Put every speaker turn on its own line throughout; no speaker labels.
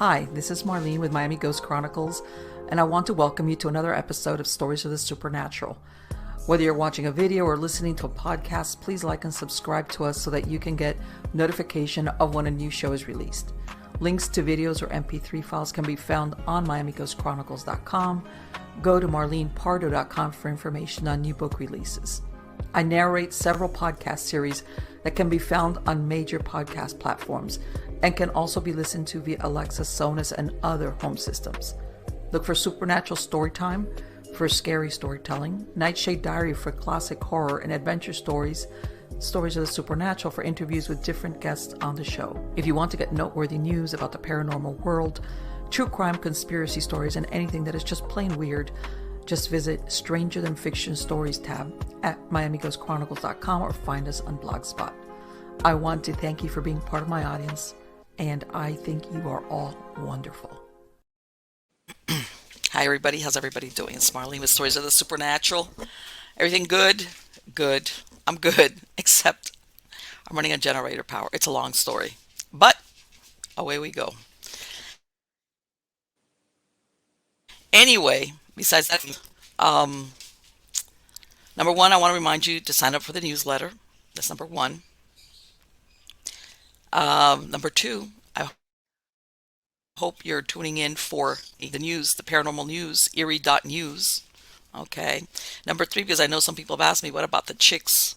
Hi, this is Marlene with Miami Ghost Chronicles, and I want to welcome you to another episode of Stories of the Supernatural. Whether you're watching a video or listening to a podcast, please like and subscribe to us so that you can get notification of when a new show is released. Links to videos or MP3 files can be found on MiamiGhostChronicles.com. Go to MarlenePardo.com for information on new book releases. I narrate several podcast series that can be found on major podcast platforms and can also be listened to via Alexa, Sonos, and other home systems. Look for Supernatural Storytime for scary storytelling, Nightshade Diary for classic horror and adventure stories, Stories of the Supernatural for interviews with different guests on the show. If you want to get noteworthy news about the paranormal world, true crime, conspiracy stories, and anything that is just plain weird, just visit Stranger Than Fiction Stories tab at MiamiGhostChronicles.com or find us on Blogspot. I want to thank you for being part of my audience, and I think you are all wonderful.
Hi everybody, how's everybody doing? It's Marlene with Stories of the Supernatural. Everything good? Good. I'm good, except I'm running on generator power. It's a long story, but away we go. Anyway, besides that, number one, I want to remind you to sign up for the newsletter. That's number one. Number two, I hope you're tuning in for the news, the paranormal news, eerie.news. Okay. Number three, because I know some people have asked me, what about the chicks?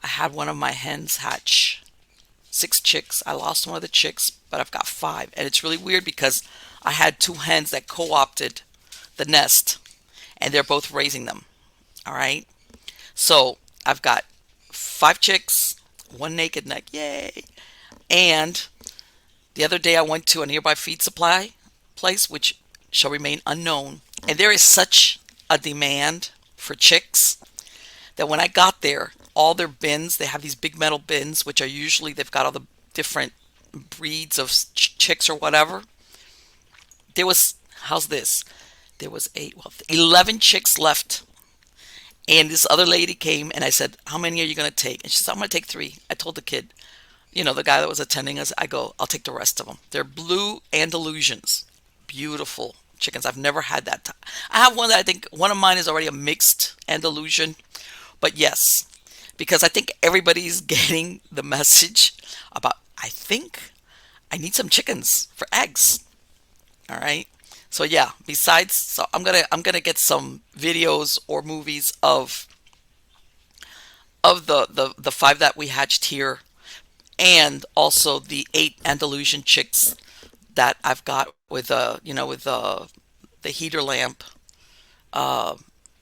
I had one of my hens hatch 6 chicks. I lost one of the chicks, but I've got 5. And it's really weird because I had 2 hens that co-opted the nest, and they're both raising them. All right. So I've got 5 chicks, 1 naked neck. Yay. And the other day I went to a nearby feed supply place, which shall remain unknown. And there is such a demand for chicks that when I got there, all their bins, they have these big metal bins, which are usually, they've got all the different breeds of chicks or whatever. There was, how's this? There was 11 chicks left. And this other lady came and I said, how many are you going to take? And she said, I'm going to take 3. I told the kid, the guy that was attending us, I go, I'll take the rest of them. They're blue Andalusians. Beautiful chickens. I've never had that. I have one that I think, one of mine is already a mixed Andalusian. But yes, because I think everybody's getting the message about, I think I need some chickens for eggs. All right. So yeah, besides, so I'm gonna get some videos or movies of the 5 that we hatched here, and also the 8 Andalusian chicks that I've got with the heater lamp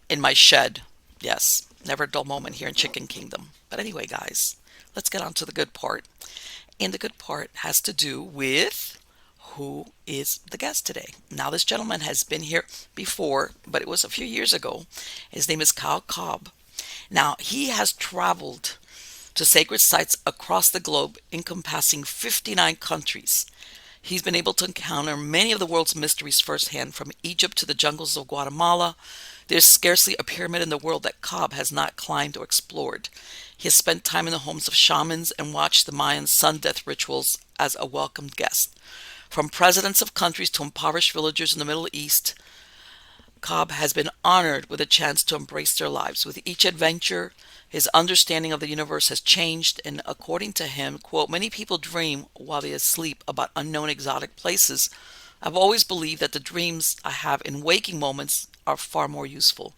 in my shed. Yes, never a dull moment here in Chicken Kingdom. But anyway, guys, let's get on to the good part. And the good part has to do with who is the guest today. Now, this gentleman has been here before, but it was a few years ago. His name is Kyl Cobb. Now, he has traveled to sacred sites across the globe, encompassing 59 countries. He's been able to encounter many of the world's mysteries firsthand, from Egypt to the jungles of Guatemala. There's scarcely a pyramid in the world that Cobb has not climbed or explored. He has spent time in the homes of shamans and watched the Mayan sun death rituals as a welcomed guest. From presidents of countries to impoverished villagers in the Middle East, Cobb has been honored with a chance to embrace their lives. With each adventure, his understanding of the universe has changed, and according to him, quote, many people dream while they sleep about unknown exotic places. I've always believed that the dreams I have in waking moments are far more useful.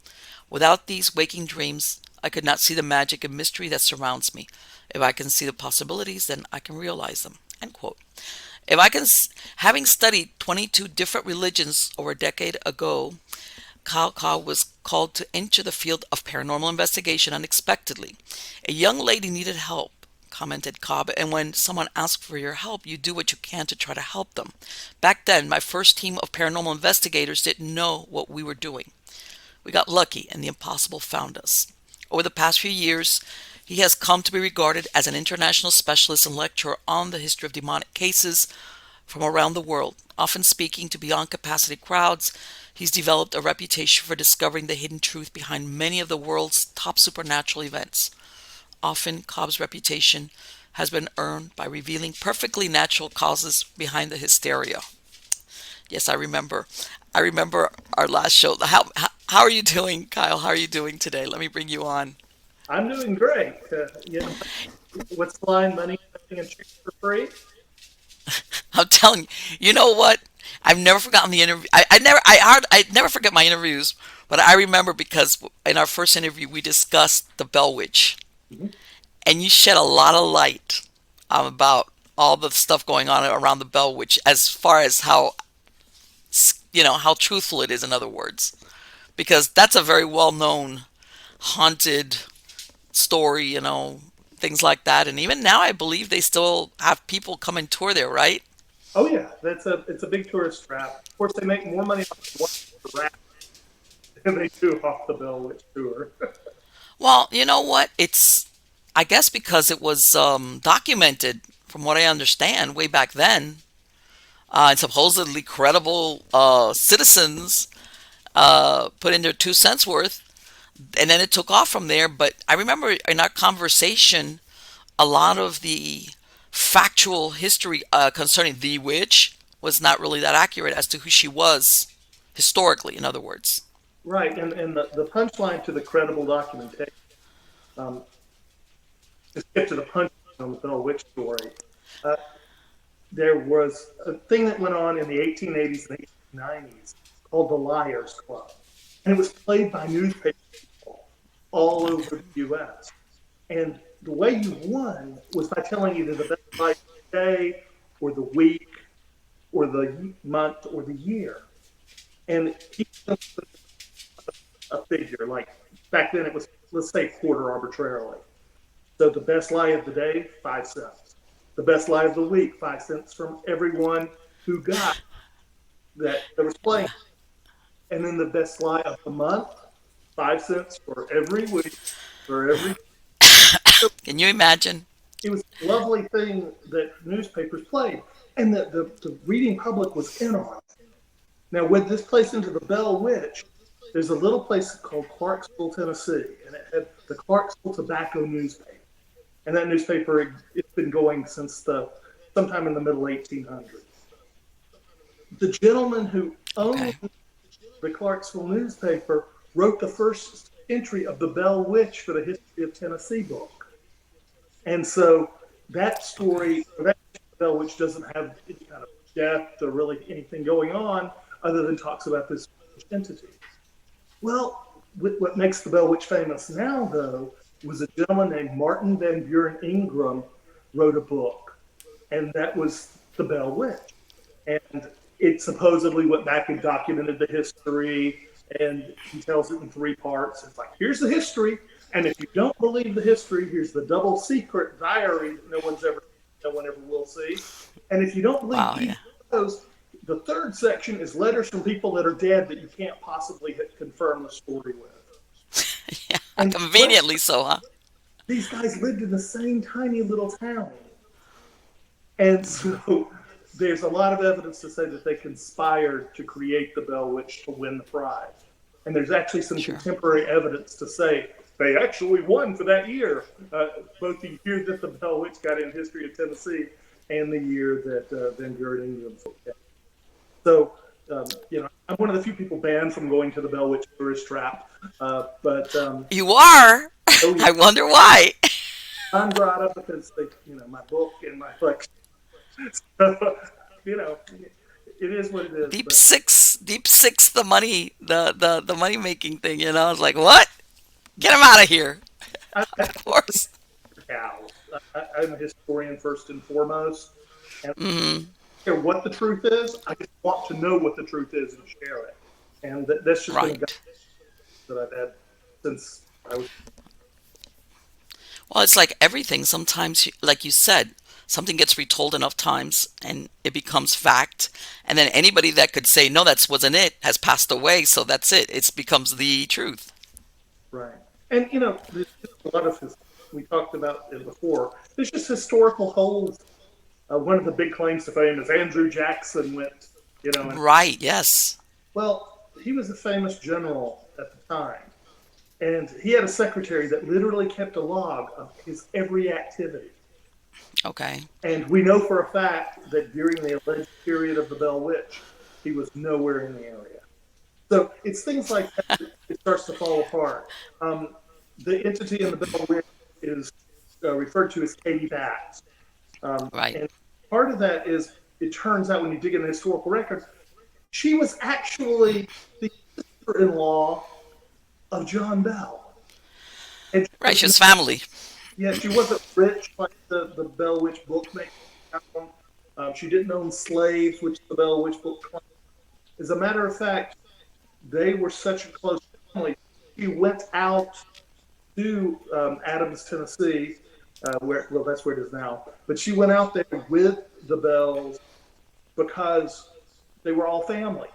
Without these waking dreams, I could not see the magic and mystery that surrounds me. If I can see the possibilities, then I can realize them, end quote. If I can, having studied 22 different religions over a decade ago, Kyl Cobb was called to enter the field of paranormal investigation unexpectedly. A young lady needed help, commented Cobb, and when someone asks for your help, you do what you can to try to help them. Back then, my first team of paranormal investigators didn't know what we were doing. We got lucky, and the impossible found us. Over the past few years, he has come to be regarded as an international specialist and lecturer on the history of demonic cases from around the world. Often speaking to beyond capacity crowds, he's developed a reputation for discovering the hidden truth behind many of the world's top supernatural events. Often, Cobb's reputation has been earned by revealing perfectly natural causes behind the hysteria. Yes, I remember. I remember our last show. How are you doing, Kyle? How are you doing today? Let me bring you on.
I'm doing great. What's the line? Money, nothing, and chicks for free.
I'm telling you, you know what? I've never forgotten the interview. I never forget my interviews, but I remember because in our first interview we discussed the Bell Witch,
Mhm.
and you shed a lot of light about all the stuff going on around the Bell Witch, as far as how how truthful it is. In other words, because that's a very well known haunted story, things like that. And even now, I believe they still have people come and tour there, right?
Oh yeah, it's a big tourist trap. Of course, they make more money off the one rat than they do off the Bell Witch tour.
Well, you know what? I guess because it was documented, from what I understand, way back then, and supposedly credible citizens put in their 2 cents worth, and then it took off from there. But I remember in our conversation, a lot of the factual history concerning the witch was not really that accurate as to who she was historically, in other words.
Right, and the punchline to the credible documentation. Um, to skip to the punchline on the Bell Witch story. Uh, there was a thing that went on in the 1880s and 1890s called the Liars Club, and it was played by newspaper people all over the U.S. And the way you won was by telling either the best life of the day, or the week, or the month, or the year. And each a figure. Like back then, it was, let's say, quarter arbitrarily. So the best lie of the day, 5 cents. The best lie of the week, 5 cents from everyone who got that was playing. And then the best lie of the month, 5 cents for every week, for every.
Can you imagine?
It was a lovely thing that newspapers played, and that the reading public was in on it. Now, with this place into the Bell Witch, there's a little place called Clarksville, Tennessee, and it had the Clarksville Tobacco newspaper. And that newspaper, it's been going since the sometime in the middle 1800s. The gentleman who owned
Okay.
the Clarksville newspaper wrote the first entry of the Bell Witch for the History of Tennessee book. And so that story, or that Bell Witch, doesn't have any kind of depth or really anything going on other than talks about this entity. Well, what makes the Bell Witch famous now, though, was a gentleman named Martin Van Buren Ingram wrote a book, and that was the Bell Witch. And it supposedly went back and documented the history, and he tells it in 3 parts. It's like, here's the history, and if you don't believe the history, here's the double secret diary that no one ever will see. And if you don't believe
Wow.
either
Yeah.
of those, the third section is letters from people that are dead that you can't possibly confirm the story with.
Yeah.
And well,
Conveniently so, huh?
these guys lived in the same tiny little town. And so there's a lot of evidence to say that they conspired to create the Bell Witch to win the prize. And there's actually some
Sure.
contemporary evidence to say they actually won for that year, both the year that the Bell Witch got in History of Tennessee and the year that Van Buren Ingram. So, I'm one of the few people banned from going to the Bell Witch tourist trap. But
You are?
oh yeah,
I wonder why.
I'm brought up because my book and my collection. So, you know, it is what it is. But
Deep six, the money, the money making thing. It's like, what? Get him out of here.
I,
Of course.
cows. I'm a historian first and foremost, and
Hmm.
I don't care what the truth is. I just want to know what the truth is and share it. And that's just been a guide
Right.
that I've had since I was.
Well, it's like everything. Sometimes, like you said, something gets retold enough times and it becomes fact. And then anybody that could say, no, that wasn't it, has passed away. So that's it. It becomes the truth.
Right. And there's just a lot of we talked about it before. There's just historical holes. One of the big claims to fame is Andrew Jackson went, and
Right. Yes.
well, he was a famous general at the time, and he had a secretary that literally kept a log of his every activity.
Okay.
And we know for a fact that during the alleged period of the Bell Witch, He was nowhere in the area. So it's things like that that it starts to fall apart. The entity in the Bell Witch is referred to as Katie Bax.
Right.
And part of that is it turns out when you dig into historical records, she was actually the sister-in-law of John Bell. And
Right. She was family.
yeah, she wasn't rich like the Bell Witch book makes it sound. She didn't own slaves, which the Bell Witch book claims. As a matter of fact, they were such a close family. She went out to Adams, Tennessee, well, that's where it is now. But she went out there with the Bells because they were all family.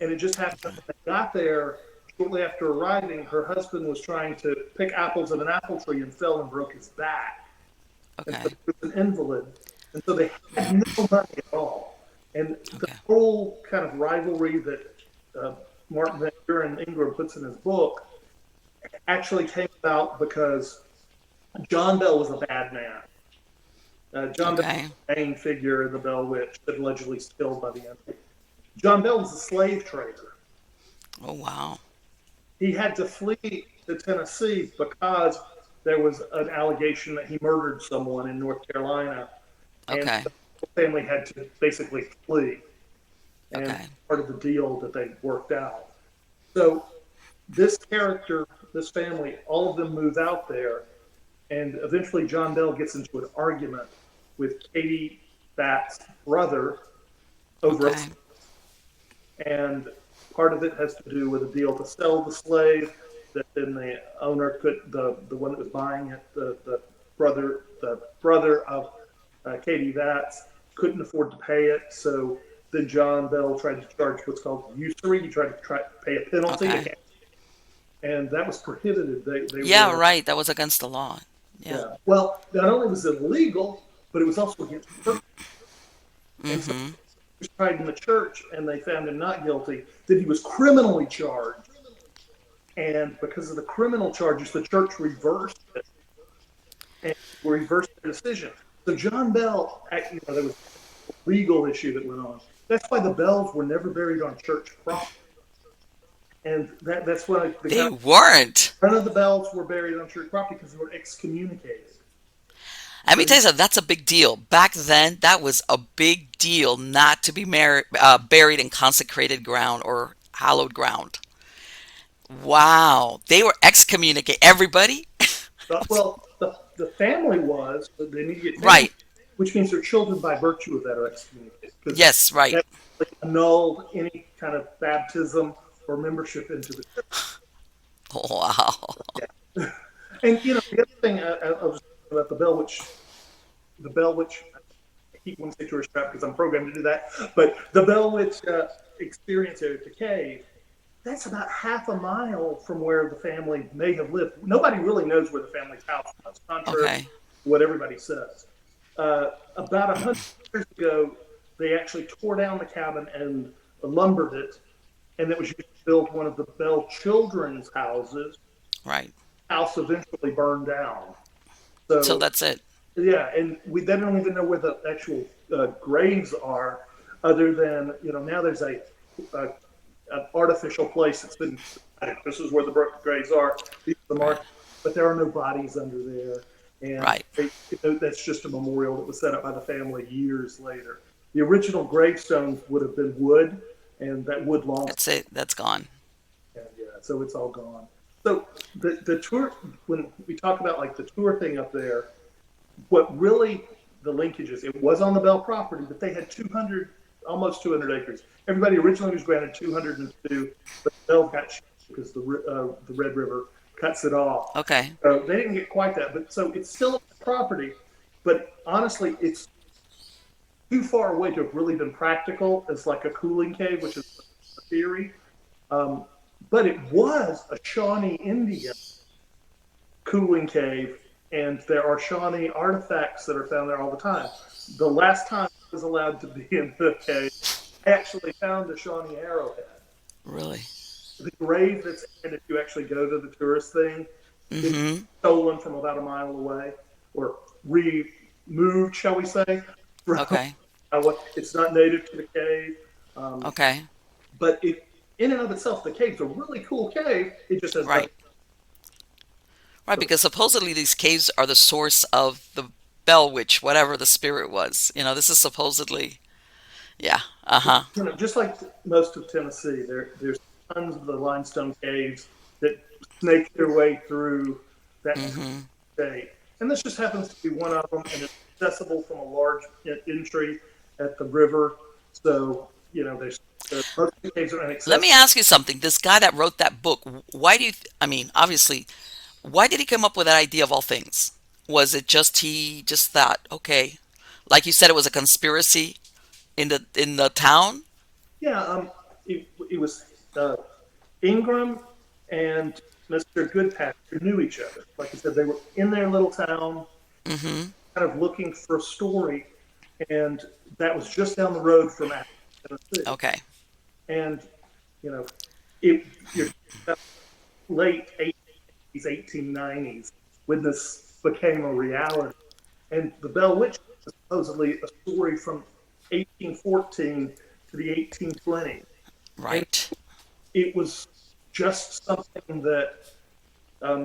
And it just happened when they got there, shortly after arriving, her husband was trying to pick apples in an apple tree and fell and broke his back. And so
Okay.
he was an invalid. And so they had no money at all. And the
Okay.
whole kind of rivalry that Martin Van Buren Ingram puts in his book actually came about because John Bell was a bad man. John Bell
Okay.
was the main figure in the Bell Witch that allegedly was killed by the enemy. John Bell was a slave trader.
Oh, wow.
He had to flee to Tennessee because there was an allegation that he murdered someone in North Carolina, and
Okay.
the family had to basically flee. And
Okay.
part of the deal that they worked out. So this character, this family, all of them move out there, and eventually John Bell gets into an argument with Katie Bat's brother over
Okay.
and part of it has to do with a deal to sell the slave that then the owner could, the one that was buying it, the brother of Katie Batts couldn't afford to pay it, so then John Bell tried to charge what's called usury. He tried to pay a penalty,
Okay.
and that was prohibited. They
Yeah,
were
right. That was against the law. Yeah.
yeah. Well, not only was it illegal, but it was also against church. And so
Mm-hmm.
he was tried in the church, and they found him not guilty. Then he was criminally charged, and because of the criminal charges, the church reversed it and reversed the decision. So John Bell, there was a legal issue that went on. That's why the Bells were never buried on church property, and that's why
They weren't.
none of the Bells were buried on church property because they were excommunicated.
Let
So
me tell you something. That's a big deal. Back then, that was a big deal not to be buried in consecrated ground or hallowed ground. Wow. They were excommunicated. Everybody?
well, the family was the immediate family,
Right.
which means their children by virtue of that are excommunicated because
Yes, right.
that annulled any kind of baptism or membership into the church.
Wow.
And the other thing I'll just say about the Bell Witch, I keep wanting to say tourist trap because I'm programmed to do that, but the Bell Witch experience area at the cave, that's about half a mile from where the family may have lived. Nobody really knows where the family's house was, contrary
Okay.
to what everybody says. About 100 years ago, they actually tore down the cabin and lumbered it, and it was used to build one of the Bell children's houses.
Right.
House eventually burned down.
So
So
that's it.
yeah, and they don't even know where the actual graves are, other than now there's an artificial place that's been. This is where the graves are. These are the marks, but there are no bodies under there, and
Right.
that's just a memorial that was set up by the family years later. The original gravestones would have been wood, and that wood long.
That's it. That's gone.
And yeah, so it's all gone. So the tour, when we talk about like the tour thing up there, what really the linkage is, it was on the Bell property, but they had almost 200 acres. Everybody originally was granted 202, but Bell got because the Red River cuts it off.
Okay.
So they didn't get quite that, but so it's still a property, but honestly, it's too far away to have really been practical as like a cooling cave, which is a theory. But it was a Shawnee Indian cooling cave, and there are Shawnee artifacts that are found there all the time. The last time I was allowed to be in the cave, I actually found a Shawnee arrowhead.
Really?
The grave that's in, if you actually go to the tourist thing, is stolen from about a mile away, or removed, shall we say? From,
Okay.
it's not native to the cave.
Okay.
But in and of itself, the cave's a really cool cave. It just has nothing.
Right. Right, because supposedly these caves are the source of the Bell Witch, whatever the spirit was. This is supposedly, yeah. Uh-huh.
Just like most of Tennessee, there's tons of the limestone caves that snake their way through that state. And this just happens to be one of them, and it's accessible from a large entry at the river. So, there's most of the caves are inaccessible.
Let me ask you something. This guy that wrote that book, why do you, I mean, obviously, why did he come up with that idea of all things? Was it just he just thought, okay, like you said, it was a conspiracy in the town?
Yeah, it was Ingram and Mr. Goodpasture knew each other. Like I said, they were in their little town, kind of looking for a story, and that was just down the road from Athens, Tennessee.
Okay.
And you're late 80s, 1890s when this became a reality. And the Bell Witch was supposedly a story from 1814 to the 1820s.
Right.
And it was just something that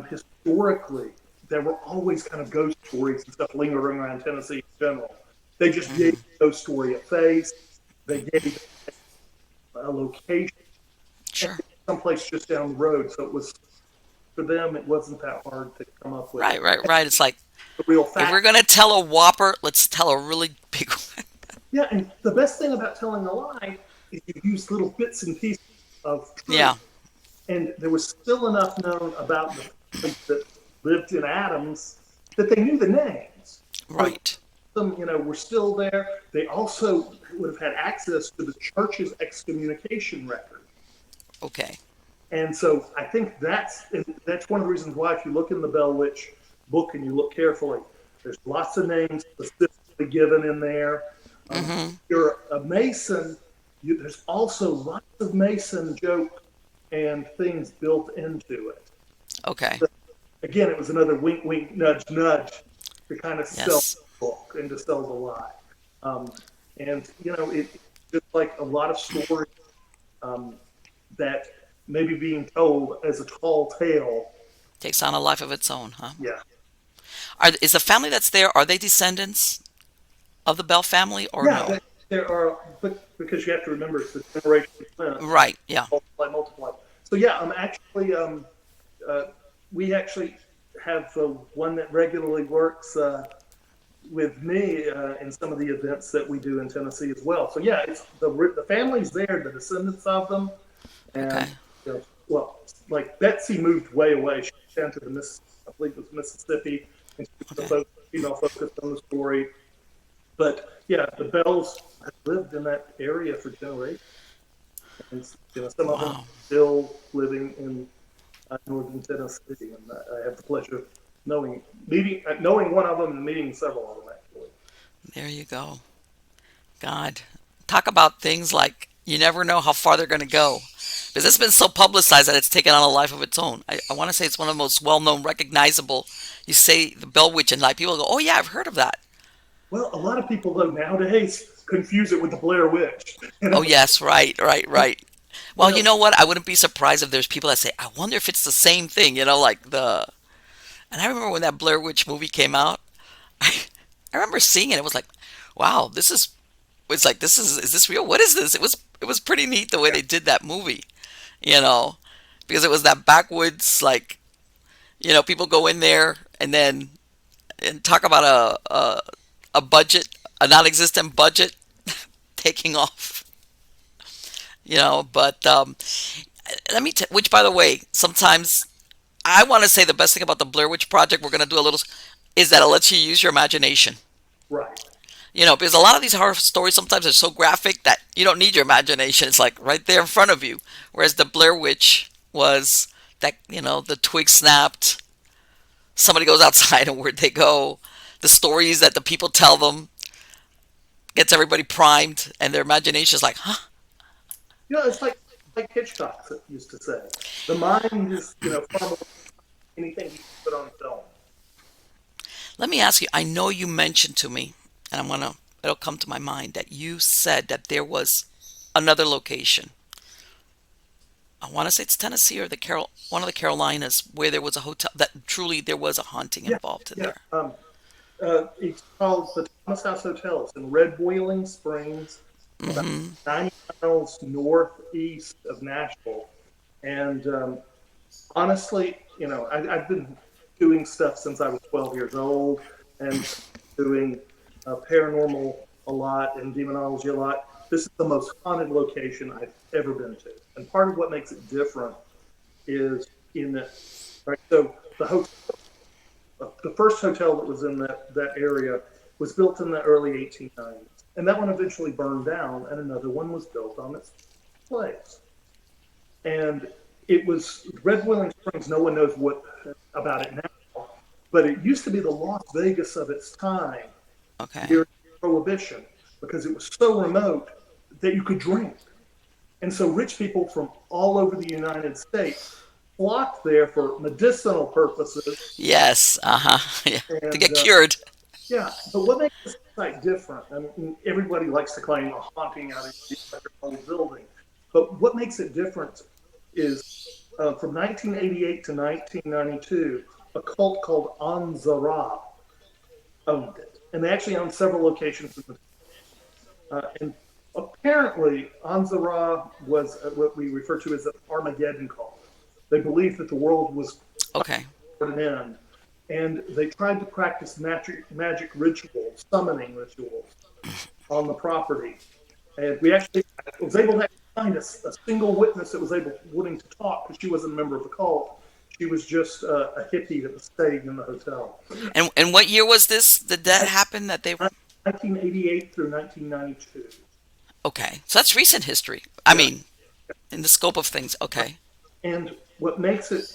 historically there were always kind of ghost stories and stuff lingering around Tennessee in general. They just gave the ghost story a face. They gave it a location.
Sure.
Someplace just down the road. So it was, for them, it wasn't that hard to come up with.
Right. It's like,
the real fact.
if we're going to tell a whopper, let's tell a really big one.
Yeah, and the best thing about telling a lie is you use little bits and pieces of truth.
Yeah.
And there was still enough known about the families that lived in Adams that they knew the names.
Right.
Some, were still there. They also would have had access to the church's excommunication record.
Okay.
And so I think that's one of the reasons why, if you look in the Bell Witch book and you look carefully, there's lots of names specifically given in there. You're a Mason, there's also lots of Mason jokes and things built into it.
Okay.
So, again, it was another wink, wink, nudge, nudge to kind of sell the book and to sell the lie. And, it's just like a lot of stories that maybe being told as a tall tale.
Takes on a life of its own, huh?
Yeah.
Is the family that's there, are they descendants of the Bell family or no?
Yeah, there are, but because you have to remember it's the generation twin.
Right, yeah.
Multiply. So yeah, we actually have one that regularly works with me in some of the events that we do in Tennessee as well. So yeah, it's the family's there, the descendants of them, and
Okay.
well, like Betsy moved way away. She went down to I believe it was Mississippi, and she was female focused on the story. But yeah, the Bells have lived in that area for generations, and some of them are still living in northern Tennessee. And I have the pleasure of knowing one of them and meeting several of them actually.
There you go. God, talk about things like you never know how far they're going to go. Because it's been so publicized that it's taken on a life of its own. I want to say it's one of the most well-known, recognizable. You say the Bell Witch and like people go, oh yeah, I've heard of that.
Well, a lot of people though nowadays confuse it with the Blair Witch.
Oh yes, right. Well, you know what? I wouldn't be surprised if there's people that say, I wonder if it's the same thing, like the... And I remember when that Blair Witch movie came out, I remember seeing it. It was like, wow, is this real? What is this? It was pretty neat the way they did that movie, because it was that backwoods, like, people go in there and talk about a budget, a non-existent budget taking off, but let me which, by the way, sometimes I want to say the best thing about the Blair Witch Project, we're going to do a little, is that it lets you use your imagination.
Right.
Because a lot of these horror stories sometimes are so graphic that you don't need your imagination. It's like right there in front of you. Whereas the Blair Witch was that, the twig snapped, somebody goes outside and where'd they go? The stories that the people tell them gets everybody primed and their imagination is like, huh?
It's like Hitchcock used to say. The mind is, far more than anything you can put on film.
Let me ask you, I know you mentioned to me, and it'll come to my mind, that you said that there was another location. I want to say it's Tennessee or one of the Carolinas where there was a hotel that truly there was a haunting
Yeah,
involved in
yeah.
there.
It's called the Thomas House Hotel. It's in Red Wheeling Springs, about 90 miles northeast of Nashville. And honestly, I've been doing stuff since I was 12 years old and doing paranormal a lot and demonology a lot. This is the most haunted location I've ever been to. And part of what makes it different is in that, right? So the first hotel that was in that area was built in the early 1890s. And that one eventually burned down, and another one was built on its place. And it was Red Wheeling Springs. No one knows what about it now, but it used to be the Las Vegas of its time
Okay.
during Prohibition because it was so remote that you could drink. And so rich people from all over the United States flocked there for medicinal purposes.
Yes. Uh-huh. Yeah. To
And
get cured.
yeah, but what makes this site different? I mean, everybody likes to claim a haunting out of the old building, but what makes it different is from 1988 to 1992, a cult called Anzara owned it, and they actually owned several locations in the and apparently Anzara was what we refer to as an Armageddon cult. They believed that the world was
Okay.
at an end, and they tried to practice magic rituals, summoning rituals on the property. And I was able to find a single witness that was willing to talk because she wasn't a member of the cult. She was just a hippie that was staying in the hotel.
And what year was this? Did that happen? That they were
1988 through 1992.
okay? So that's recent history. I
Yeah.
mean, in the scope of things. Okay.
And what makes it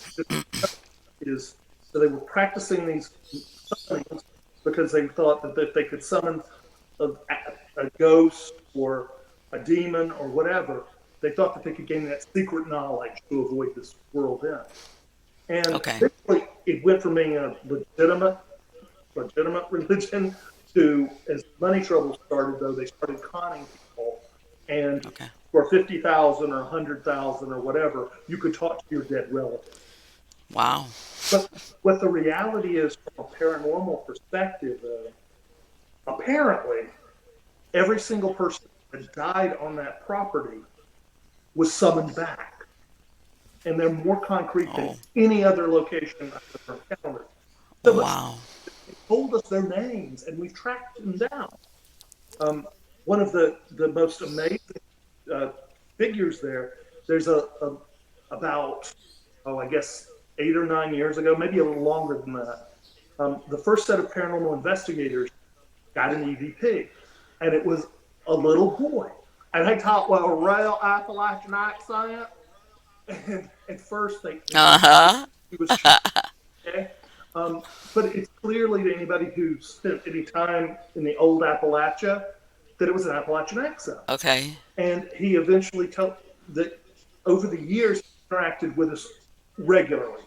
is that they were practicing these summonings because they thought that if they could summon a ghost or a demon or whatever, they thought that they could gain that secret knowledge to avoid this world end. And
Okay.
basically, it went from being a legitimate religion to, as money trouble started, though, they started conning people. And
Okay.
for 50,000 or 100,000 or whatever, you could talk to your dead relative.
Wow.
But what the reality is from a paranormal perspective, apparently, every single person that died on that property was summoned back. And they're more concrete than
Oh.
any other location I've ever encountered. So much
Wow.
they told us their names, and we've tracked them down. One of the most amazing figures there's about, I guess, 8 or 9 years ago, maybe a little longer than that, the first set of paranormal investigators got an EVP, and it was a little boy. And they talked with a real Appalachian accent. And at first, they
Uh-huh.
he was okay. But it's clearly to anybody who spent any time in the old Appalachia that it was an Appalachian accent.
Okay.
And he eventually told that over the years he interacted with us regularly.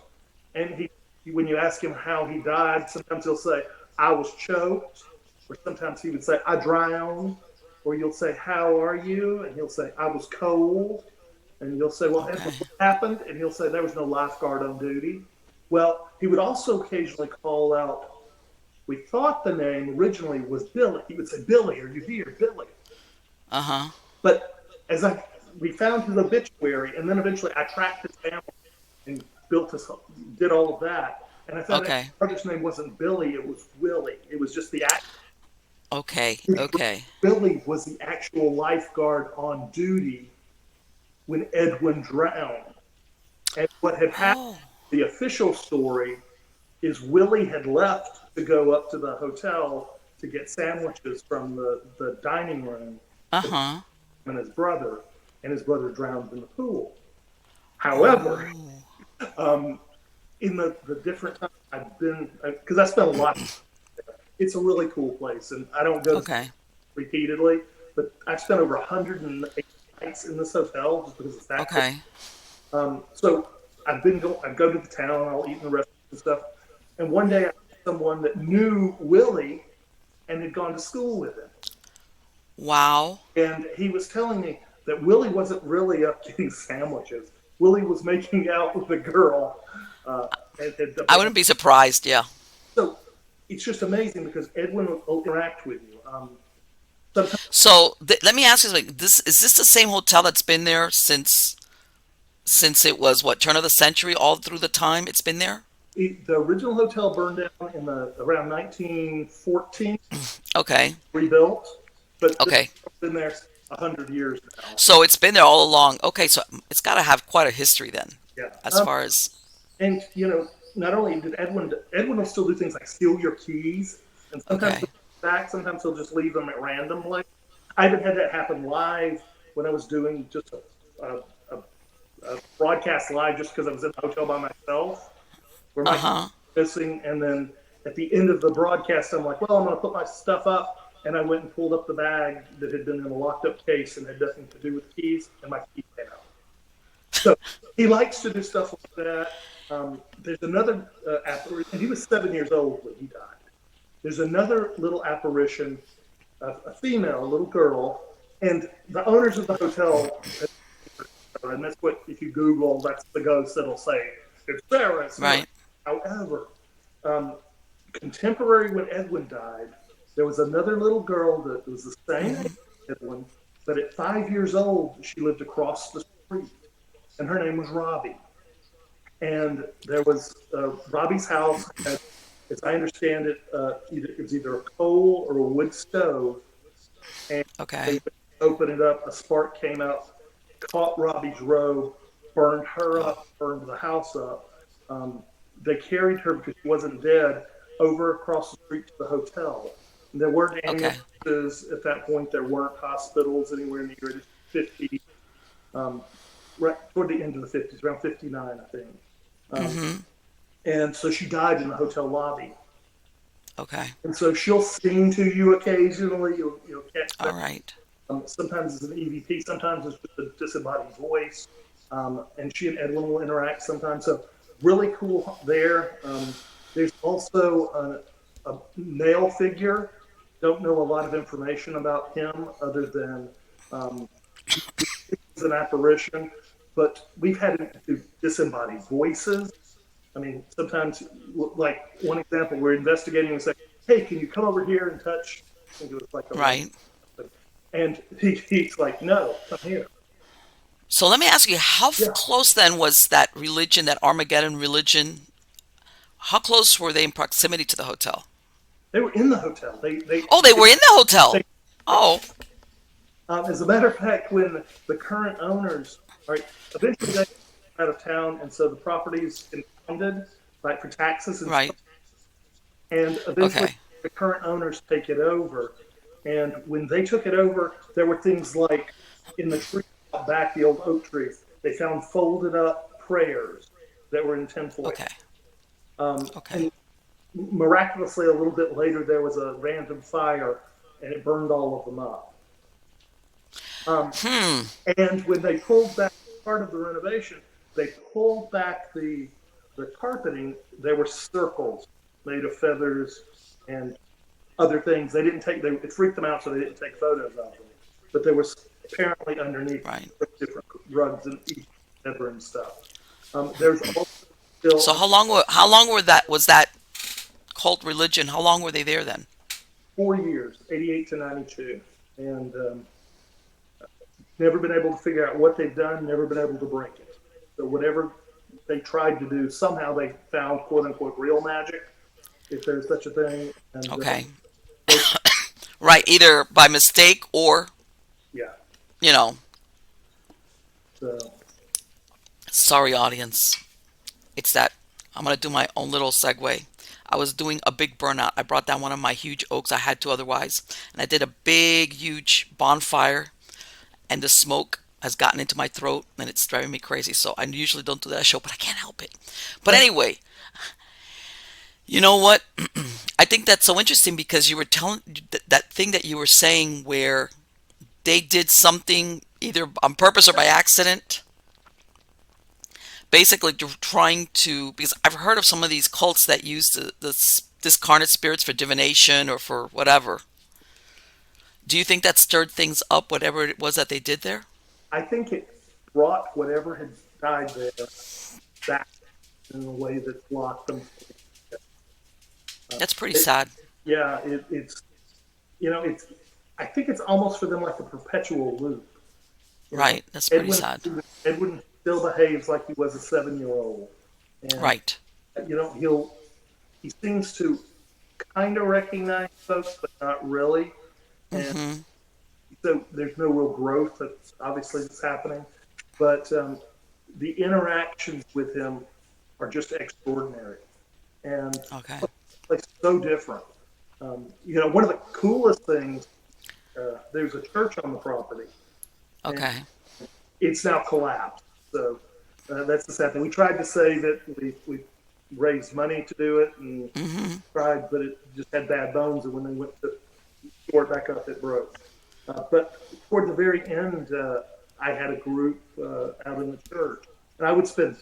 And when you ask him how he died, sometimes he'll say, "I was choked," or sometimes he would say, "I drowned," or you'll say, "How are you?" and he'll say, "I was cold." And you'll say, "Well,
Okay.
what happened?" And he'll say, "There was no lifeguard on duty." Well, he would also occasionally call out, we thought the name originally was Billy. He would say, "Billy, are you here, Billy?"
Uh-huh.
But we found his obituary, and then eventually I tracked his family and did all of that. And I found
Okay.
out his name wasn't Billy, it was Willie. It was just the act.
Okay. Okay.
Billy was the actual lifeguard on duty when Edwin drowned. And what had happened,
Oh.
the official story is Willie had left to go up to the hotel to get sandwiches from the dining room
Uh-huh.
and his brother drowned in the pool. However, in the different times I've been, because I spent a lot, it's a really cool place, and I don't go
Okay.
repeatedly, but I've spent over 108 nights in this hotel just because it's that
Okay.
So I go to the town, I'll eat in the restaurant and stuff. And one day I met someone that knew Willie and had gone to school with him.
Wow.
And he was telling me, that Willie wasn't really up getting sandwiches. Willie was making out with the girl.
I wouldn't be surprised. Yeah.
So it's just amazing because Edwin will interact with you. Sometimes
So let me ask you something. This is this the same hotel that's been there since it was what, turn of the century, all through the time it's been there?
the original hotel burned down in around 1914,
Okay.
rebuilt, but this
Okay.
has been there 100 years now.
So it's been there all along. Okay, so it's got to have quite a history then,
Yeah.
as far as.
And not only did Edwin will still do things like steal your keys, and sometimes
Okay.
he'll put them back, sometimes he'll just leave them at randomly. I even had that happen live when I was doing just a broadcast live, just because I was in the hotel by myself, where my keys
Uh-huh.
were missing, and then at the end of the broadcast, I'm like, well, I'm going to put my stuff up, and I went and pulled up the bag that had been in a locked up case and had nothing to do with keys, and my keys came out. So he likes to do stuff like that. There's another apparition, and he was 7 years old when he died. There's another little apparition, a female, a little girl, and the owners of the hotel, and that's what, if you Google, that's the ghost that'll say, it's Sarah, it's Sarah.
Right.
However, contemporary when Edwin died, there was another little girl that was the same age as Edwin, but at 5 years old, she lived across the street, and her name was Robbie. And there was Robbie's house had, as I understand it, it was either a coal or a wood stove. And
Okay.
they opened it up, a spark came out, caught Robbie's robe, burned her up, burned the house up. They carried her, because she wasn't dead, over across the street to the hotel. And there weren't
Okay.
ambulances at that point. There weren't hospitals anywhere near it. 50, right toward the end of the 50s, around 59, I think. And so she died in the hotel lobby.
Okay.
And so she'll sing to you occasionally. You'll catch
All
that.
right.
Sometimes it's an EVP, sometimes it's just a disembodied voice. And she and Edwin will interact sometimes. So really cool there. There's also a male figure. Don't know a lot of information about him other than he's an apparition. But we've had him do disembodied voices. I mean, sometimes, like one example, we're investigating and say, hey, can you come over here and touch? I think it was like a
Right.
And he's like, no, come here.
So let me ask you, how
Yeah.
close then was that religion, that Armageddon religion? How close were they in proximity to the hotel?
They were in the hotel.
Oh, they were in the hotel. Oh,
As a matter of fact, when the current owners, all right, eventually they got out of town, and so the property's impounded, like for taxes and
right.
stuff. And eventually
Okay.
the current owners take it over. And when they took it over, there were things like in the tree out back, the old oak trees, they found folded up prayers that were in tinfoil.
Okay.
And miraculously, a little bit later, there was a random fire, and it burned all of them up. And when they pulled back part of the renovation, they pulled back the carpeting. There were circles made of feathers and other things. They didn't take. It freaked them out, so they didn't take photos of them. But there was apparently underneath
Right.
different rugs and each feather and stuff. There's also still
So how long was that cult religion? How long were they there then?
4 years, 88 to 92, and never been able to figure out what they've done. Never been able to break it. So whatever they tried to do, somehow they found "quote unquote" real magic, if there's such a thing. And,
Okay. Right, either by mistake or,
yeah.
you know,
So
sorry audience. It's that I'm going to do my own little segue. I was doing a big burnout. I brought down one of my huge oaks. I had to otherwise. And I did a big, huge bonfire. And the smoke has gotten into my throat. And it's driving me crazy. So I usually don't do that show, but I can't help it. But anyway, you know what? I think that's so interesting because you were telling that thing that you were saying where they did something either on purpose or by accident. Basically trying to, because I've heard of some of these cults that use the discarnate spirits for divination or for whatever. Do you think that stirred things up, whatever it was that they did there?
I think it brought whatever had died there back in a way that locked them.
That's pretty
It,
sad.
yeah, it's it's. I think it's almost for them like a perpetual loop. You know,
Right. That's pretty
Edwin
sad.
Edwin still behaves like he was a 7-year-old, and
Right.
he seems to kind of recognize folks, but not really, and
Mm-hmm.
so there's no real growth that's happening, but the interactions with him are just extraordinary, and
Okay.
like so different. One of the coolest things. There's a church on the property, and
Okay.
it's now collapsed. So that's the sad thing. We tried to say that we raised money to do it and
Mm-hmm.
tried, but it just had bad bones. And when they went to store it back up, it broke. But toward the very end, I had a group out in the church, and I would spend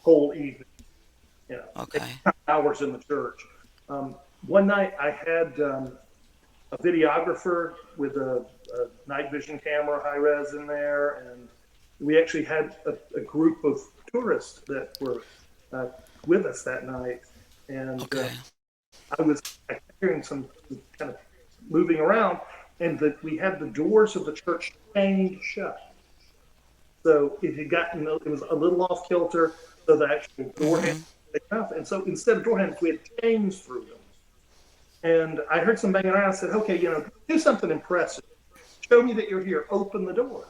whole evening,
Okay.
hours in the church. One night I had a videographer with a night vision camera, high res in there, and we actually had a group of tourists that were with us that night, and
Okay.
I kept hearing some kind of moving around, and that we had the doors of the church chained shut. So it was a little off kilter, so the actual door handle
Mm-hmm.
was taken off, and so instead of door handles, we had chains through them. And I heard some banging around. I said, okay, do something impressive. Show me that you're here. Open the door.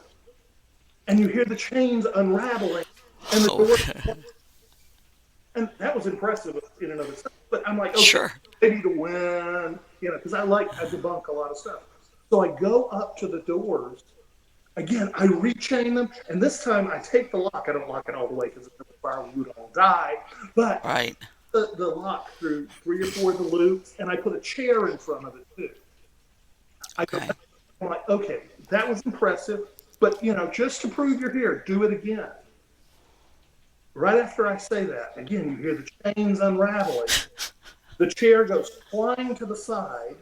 And you hear the chains unraveling and the door.
Okay.
And that was impressive in and of itself. But I'm like, okay,
Sure.
ready to win, because I debunk a lot of stuff. So I go up to the doors. Again, I rechain them. And this time I take the lock. I don't lock it all the way because if it's fire, we would all die. But
Right.
the lock through 3 or 4 of the loops, and I put a chair in front of it too.
Okay.
I'm like, okay, that was impressive, but just to prove you're here, do it again. Right after I say that, again, you hear the chains unraveling. The chair goes flying to the side,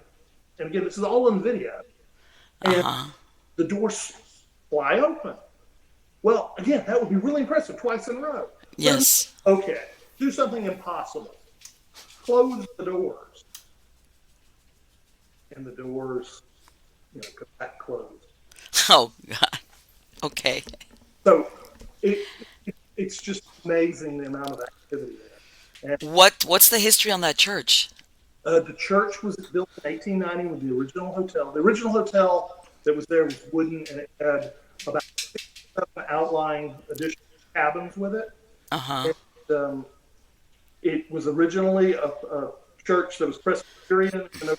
and again, this is all in video, and
Uh-huh.
the doors fly open. Well, again, that would be really impressive twice in a row.
Yes.
Okay, do something impossible. Close the doors. And the doors, come back closed.
Oh God. Okay.
So it, it's just amazing the amount of activity there. And
What's the history on that church?
the church was built in 1890 with the original hotel. The original hotel that was there was wooden, and it had about 6 outlying additional cabins with it.
Uh-huh.
And, it was originally a church that was Presbyterian and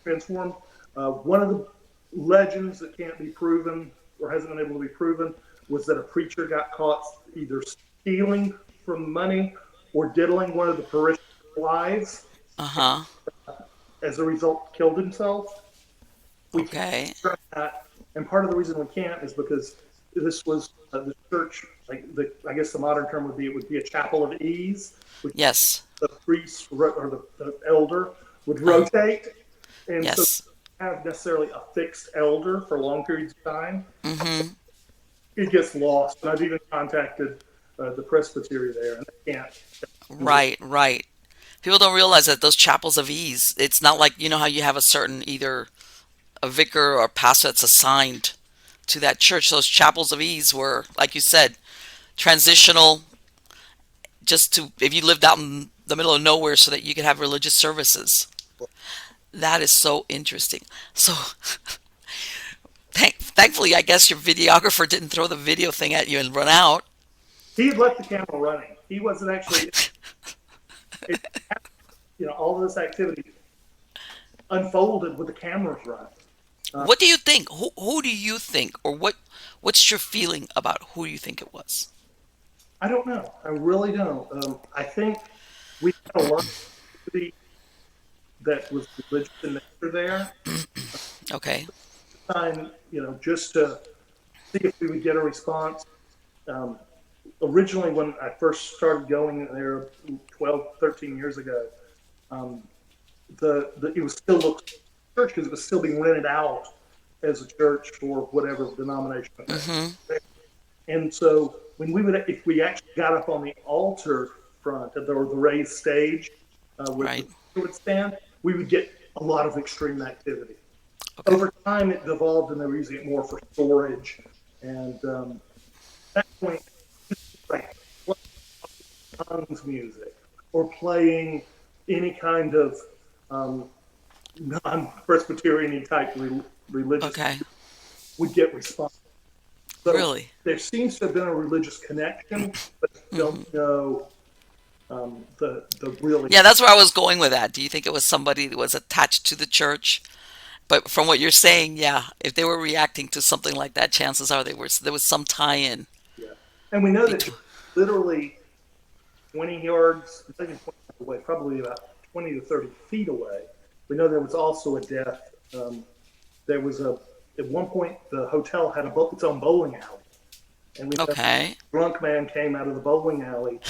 transformed. One of the legends that can't be proven or hasn't been able to be proven was that a preacher got caught either stealing from money or diddling one of the parishioners' wives.
Uh-huh.
As a result, killed himself. We can't
Okay.
confirm that, and part of the reason we can't is because this was the church. I guess the modern term would be a chapel of ease, which
Yes.
the priest or the elder would
Uh-huh.
rotate, and so
Yes.
have necessarily a fixed elder for long periods of time.
Mm-hmm.
It gets lost. And I've even contacted the presbytery there, and they can't.
Right, right. People don't realize that those chapels of ease, it's not like, how you have a certain either a vicar or pastor that's assigned to that church. Those chapels of ease were, like you said, transitional, just to if you lived out in the middle of nowhere so that you could have religious services. That is so interesting. So thankfully, I guess your videographer didn't throw the video thing at you and run out.
He had left the camera running. He wasn't actually. All of this activity unfolded with the cameras running.
What do you think? Who do you think, or what's your feeling about who you think it was?
I don't know. I really don't. I think we had a lot of activity that was religious in nature there.
Okay.
Time, just to see if we would get a response. Originally, when I first started going there 12, 13 years ago, it was still looked church because it was still being rented out as a church for whatever denomination. And so when if we actually got up on the altar front or the raised stage where the
Right.
speaker would stand, we would get a lot of extreme activity.
Okay.
Over time, it devolved, and they were using it more for storage. And at that point, like tongues music or playing any kind of non-Presbyterian type religious
Okay.
would get response. So
Really?
there seems to have been a religious connection, but I don't know the really.
Yeah, that's where I was going with that. Do you think it was somebody that was attached to the church? But from what you're saying, yeah, if they were reacting to something like that, chances are there was some tie-in
Yeah. And we know that
between.
literally 20 yards, I'm thinking 20 yards away, probably about 20 to 30 feet away. We know there was also a death. There was at one point, the hotel had its own bowling alley. And we know
Okay.
a drunk man came out of the bowling alley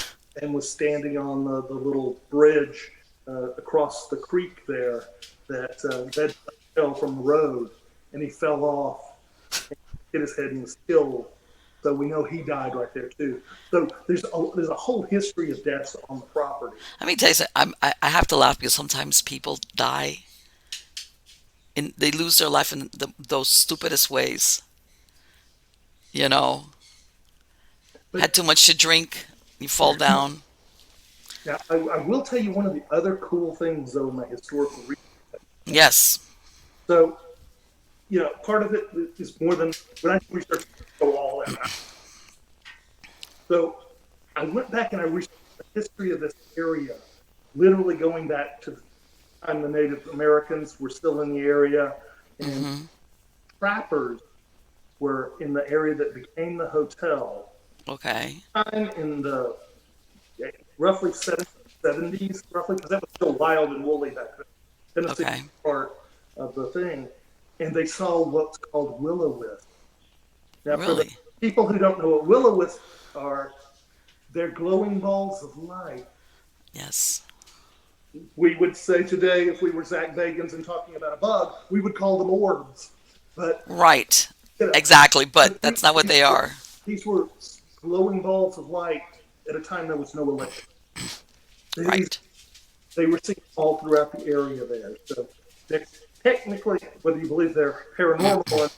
and was standing on the little bridge across the creek there that led fell from the road, and he fell off, and hit his head, and was killed. So we know he died right there too. So there's a whole history of deaths on the property.
Let me tell you something. I have to laugh because sometimes people die and they lose their life in those stupidest ways. You know,
But
had too much to drink, you fall down.
now I will tell you one of the other cool things though in my historical research.
Yes.
So part of it is more than when I research go all in. So I went back and I researched the history of this area, literally going back to the time the Native Americans were still in the area, and trappers were in the area that became the hotel.
Okay.
Time in the roughly 70s, roughly, because that was still wild and woolly back then. Tennessee
Okay.
part of the thing, and they saw what's called will-o'-wisp. Now, for the
Really?
people who don't know what will-o'-wisps are, they're glowing balls of light.
Yes.
We would say today, if we were Zach Bagans and talking about a bug, we would call them orbs. But
Right.
you know,
Exactly. But that's not what they are.
these were glowing balls of light at a time there was no electricity.
Right.
They were seen all throughout the area there. So technically, whether you believe they're paranormal,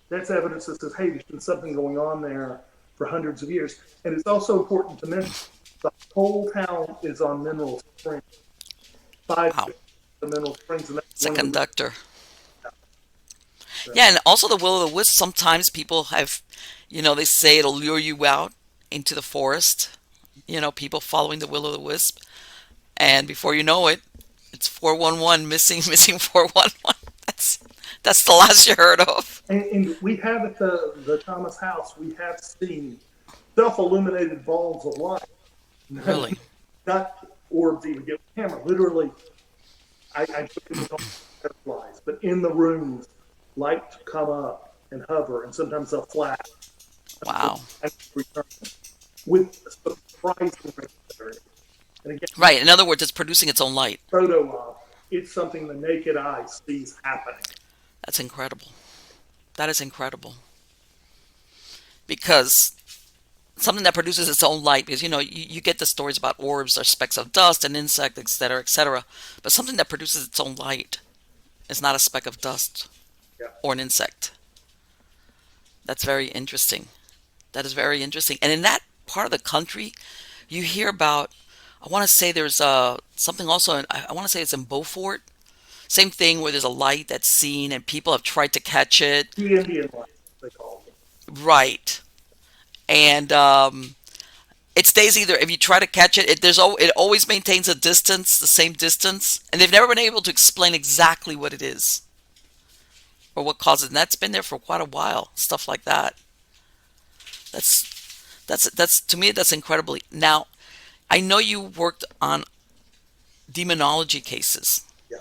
that's evidence that says, hey, there's been something going on there for hundreds of years. And it's also important to mention the whole town is on mineral springs. Five
Wow.
the mineral springs, and that's
It's a
one of the
conductor. Yeah, and also the will-o'-the-wisp, sometimes people have, they say it'll lure you out into the forest. People following the will-o'-the-wisp. And before you know it, it's 411 missing, missing 411. That's the last you heard of.
And we have at the Thomas house, we have seen self-illuminated balls of light.
Really?
Not orbs even get with camera. Literally, I took it with butterflies, but in the rooms, light come up and hover, and sometimes they'll flash.
Wow.
Return with surprising regularity. And again,
Right. In other words, it's producing its own light.
photo of it's something the naked eye sees happening.
That's incredible. That is incredible. Because something that produces its own light, because you get the stories about orbs or specks of dust and insect, etc., etc. But something that produces its own light is not a speck of dust
Yeah.
or an insect. That's very interesting. That is very interesting. And in that part of the country, you hear about, I want to say there's something also, I want to say it's in Beaufort. Same thing where there's a light that's seen and people have tried to catch it.
The Indian light, they call them.
Right. And it stays either, if you try to catch it, it always maintains a distance, the same distance. And they've never been able to explain exactly what it is or what causes it. And that's been there for quite a while, stuff like that. That's to me, that's incredibly. Now, I know you worked on demonology cases.
Yeah.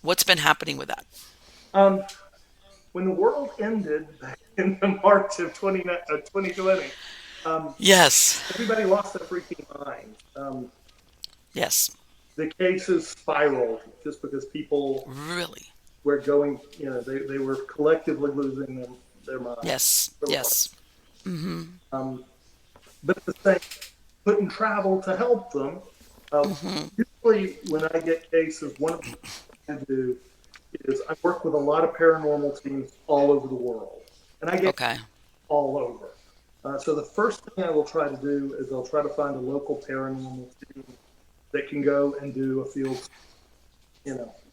What's been happening with that?
When the world ended back in March of 2020,
Yes.
everybody lost their freaking mind.
Yes.
The cases spiraled just because people
Really?
where going, they were collectively losing their minds.
Yes. Yes.
But at the same, couldn't travel to help them. Usually, when I get cases, one of the things I do is I work with a lot of paranormal teams all over the world, and I get all over. So the first thing I will try to do is I'll try to find a local paranormal team that can go and do a field.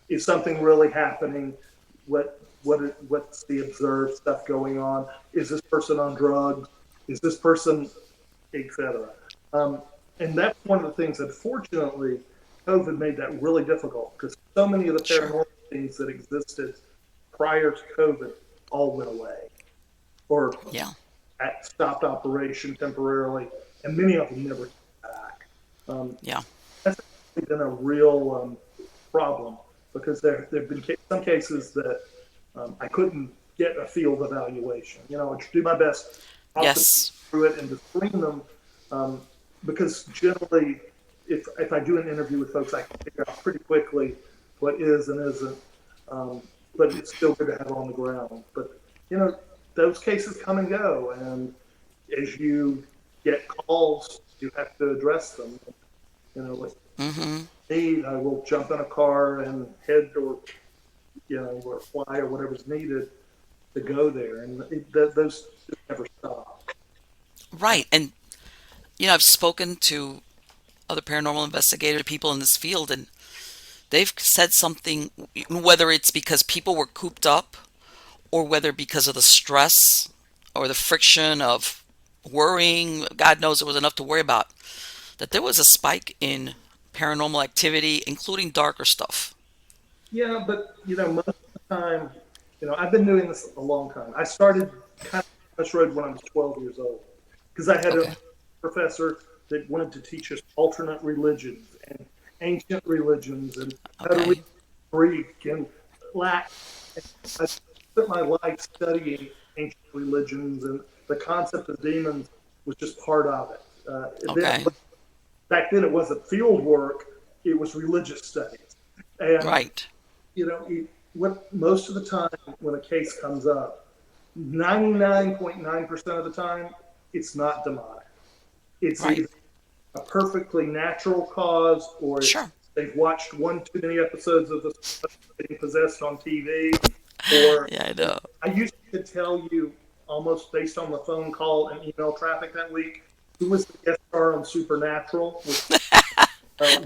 Is something really happening? What's the observed stuff going on? Is this person on drugs? Is this person, etc. And that's one of the things. Unfortunately, COVID made that really difficult because so many of the paranormal things that existed prior to COVID all went away, or stopped operation temporarily, and many of them never came back. That's actually been a real problem because there have been some cases that I couldn't get a field evaluation. I do my best through it and to screen them because generally, if I do an interview with folks, I can figure out pretty quickly what is and isn't. But it's still good to have on the ground. But those cases come and go, and as you get calls, you have to address them. With need, I will jump in a car and head or fly or whatever's needed to go there, and those just never stop.
Right, and I've spoken to other paranormal investigator people in this field, and they've said something, whether it's because people were cooped up or whether because of the stress or the friction of worrying, God knows it was enough to worry about, that there was a spike in paranormal activity, including darker stuff.
Yeah, but most of the time, I've been doing this a long time. I started kind of this road when I was 12 years old because I had a professor that wanted to teach us alternate religions and ancient religions and how to read Greek and Latin. I spent my life studying ancient religions, and the concept of demons was just part of it. Back then, it wasn't field work; it was religious studies. And what most of the time when a case comes up, 99.9% of the time, it's not demonic. It's either a perfectly natural cause, or they've watched one too many episodes of the being possessed on TV. Or
I know.
I used to tell you almost based on the phone call and email traffic that week who was the guest star on Supernatural,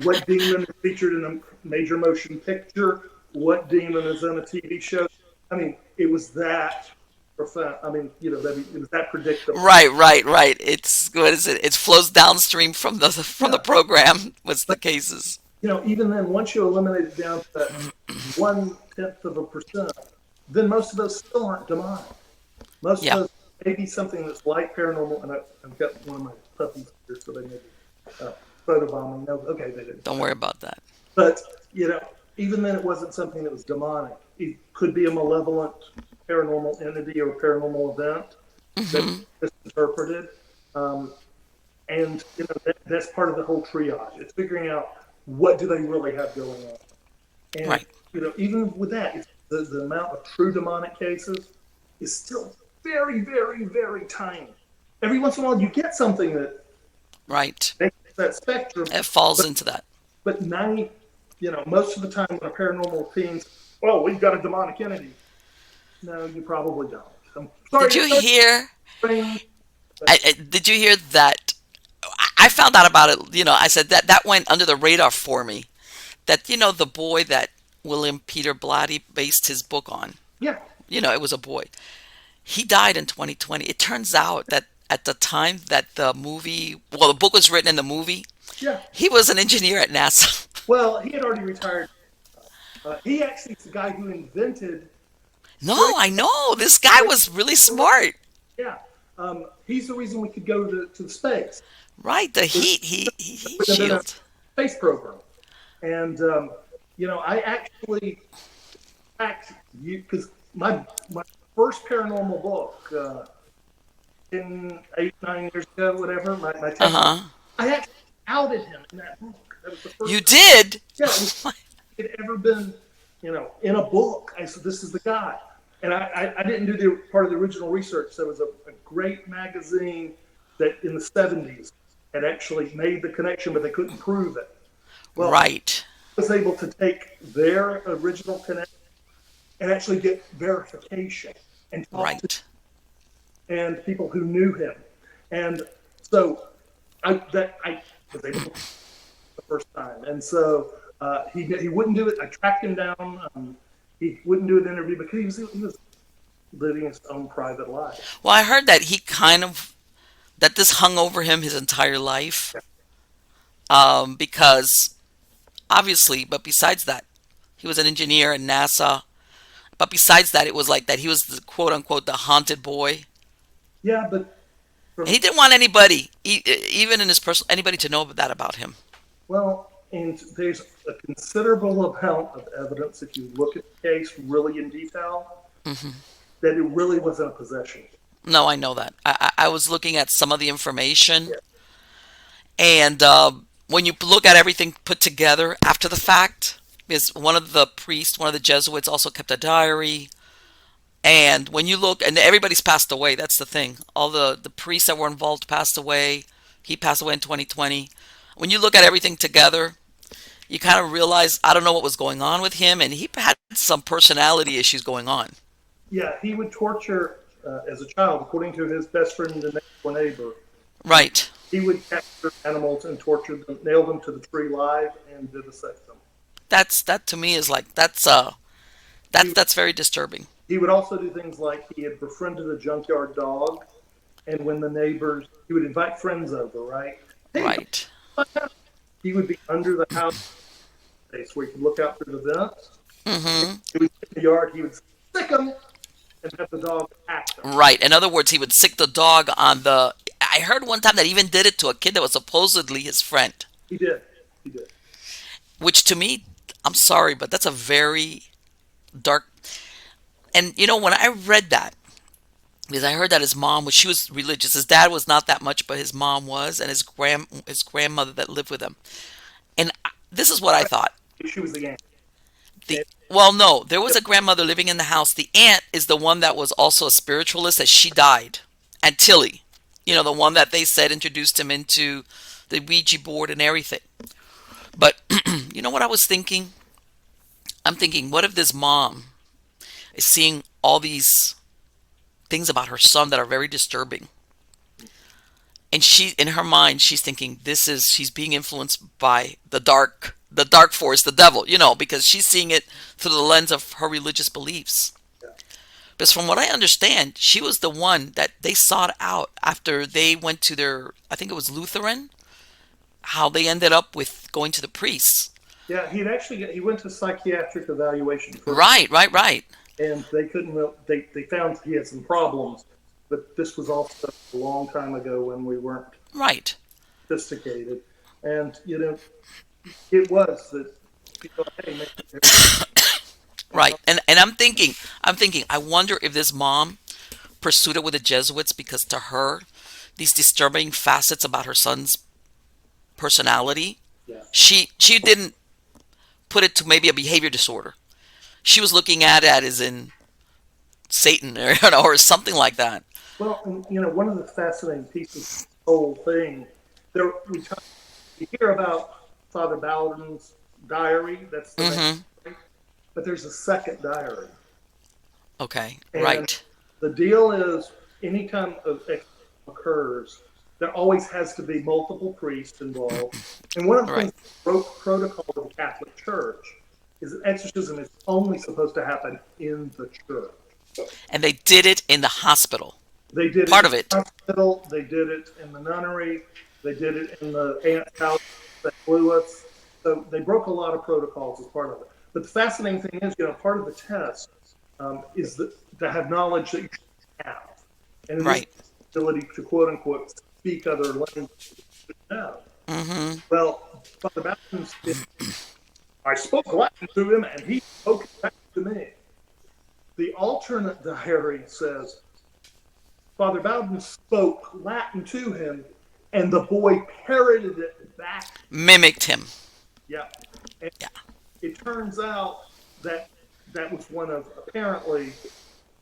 what demon is featured in a major motion picture, what demon is in a TV show. I mean, it was that profound. I mean, it was that predictable.
Right. It's what is it? It flows downstream from the program. What's the cases?
Even then, once you eliminate it down to that 0.1%, then most of those still aren't demonic. Most of those may be something that's like paranormal. And I've got one of my puppies here, so they may be photobombing. No, okay, they didn't.
Don't worry about that.
But even then, it wasn't something that was demonic. It could be a malevolent paranormal entity or paranormal event that's misinterpreted. And that's part of the whole triage. It's figuring out what do they really have going on. And even with that, it's the amount of true demonic cases is still very, very, very tiny. Every once in a while, you get something that makes that spectrum.
It falls into that.
But most of the time when a paranormal team's, we've got a demonic entity. No, you probably don't. I'm sorry.
Did you hear? Did you hear that? I found out about it. I said that went under the radar for me. That the boy that William Peter Blatty based his book on.
Yeah.
It was a boy. He died in 2020. It turns out that at the time that the book was written in the movie, he was an engineer at NASA.
Well, he had already retired. He actually is the guy who invented.
No, I know. This guy was really smart.
Yeah. He's the reason we could go to space.
Right. The heat shield.
Space program. And, I actually, because my first paranormal book, 8-9 years ago, whatever, my I actually outed him in that book. That was the first
You did?
Yeah, it had ever been in a book. I said, this is the guy. And I didn't do the part of the original research. There was a great magazine that in the 70s had actually made the connection, but they couldn't prove it. Well,
Right.
I was able to take their original connection and actually get verification and talk to
Right.
and people who knew him. And so I was able to the first time. And so he wouldn't do it. I tracked him down. He wouldn't do an interview because he was living his own private life.
Well, I heard that that this hung over him his entire life. Because obviously, but besides that, he was an engineer at NASA. But besides that, it was like that he was the quote unquote the haunted boy.
Yeah, but
And he didn't want anybody, even in his personal, anybody to know that about him.
well, and there's a considerable amount of evidence if you look at the case really in detail that it really wasn't a possession.
No, I know that. I was looking at some of the information,
Yeah.
and when you look at everything put together after the fact, because one of the priests, one of the Jesuits, also kept a diary. And when you look, and everybody's passed away, that's the thing. All the priests that were involved passed away. He passed away in 2020. When you look at everything together, you kind of realize, I don't know what was going on with him, and he had some personality issues going on.
Yeah, he would torture as a child, according to his best friend, the next door neighbor.
Right.
He would capture animals and torture them, nail them to the tree live, and vivisect them.
That to me is like that's very disturbing.
He would also do things like he had befriended a junkyard dog, and when the neighbors, he would invite friends over, right? Hey,
Right.
he would be under the house space where you could look out through the vents.
Mm-hmm.
He would get in the yard, he would stick them and have the dog attack them.
Right. In other words, he would sick the dog on the. I heard one time that he even did it to a kid that was supposedly his friend.
He did. He did.
Which to me, I'm sorry, but that's a very dark. And when I read that, because I heard that his mom she was religious. His dad was not that much, but his mom was, and his grandmother that lived with him. And this is what I thought.
She was the aunt.
Well, no, there was a grandmother living in the house. The aunt is the one that was also a spiritualist, that she died. And Tilly, the one that they said introduced him into the Ouija board and everything. But you know what I was thinking? I'm thinking, what if this mom is seeing all these things about her son that are very disturbing? And in her mind, she's thinking she's being influenced by the dark force, the devil, because she's seeing it through the lens of her religious beliefs. Because from what I understand, she was the one that they sought out after they went to I think it was Lutheran, how they ended up with going to the priests.
Yeah, he went to psychiatric evaluation first.
Right.
And they couldn't, they found he had some problems, but this was also a long time ago when we weren't
Right.
sophisticated. And, it was that people, hey, maybe
Right. And I'm thinking, I wonder if this mom pursued it with the Jesuits because to her, these disturbing facets about her son's personality,
yeah.
she didn't put it to maybe a behavior disorder. She was looking at it as in Satan or something like that.
Well, one of the fascinating pieces of the whole thing, we hear about Father Bowden's diary. That's the main story, but there's a second diary.
Okay,
And
right.
the deal is, anytime an exorcism occurs, there always has to be multiple priests involved. And one of the
Right.
things, protocol of the Catholic Church, is that exorcism is only supposed to happen in the church.
And they did it in the hospital.
They did
Part
it
of
in
it.
the hospital, they did it in the nunnery, they did it in the aunt's house that flew us. So they broke a lot of protocols as part of it. But the fascinating thing is, part of the test is to have knowledge that you should have. And in
Right.
this ability to quote unquote speak other languages. No.
Mm-hmm.
Well, Father Baptist, I spoke Latin to him and he spoke it back to me. The alternate diary says Father Bowden spoke Latin to him and the boy parroted it back.
Mimicked him.
Yeah. And
Yeah.
it turns out that that was one of apparently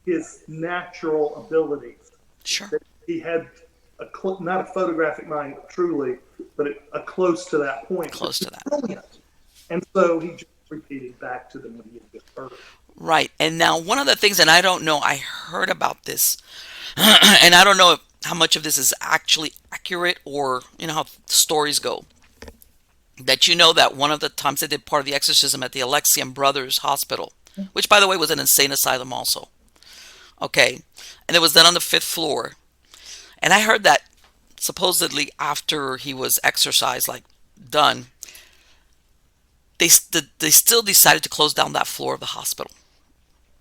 his natural abilities.
Sure.
That he had not a photographic mind truly, but a close to that point.
Close to that.
Brilliant. And so he just repeated back to them what he had just heard.
Right. And now one of the things, and I don't know, I heard about this, and I don't know how much of this is actually accurate, or you know how stories go. That you know that one of the times they did part of the exorcism at the Alexian Brothers Hospital, which by the way was an insane asylum also. Okay. And it was done on the 5th floor. And I heard that supposedly after he was exorcised, like done, they still decided to close down that floor of the hospital.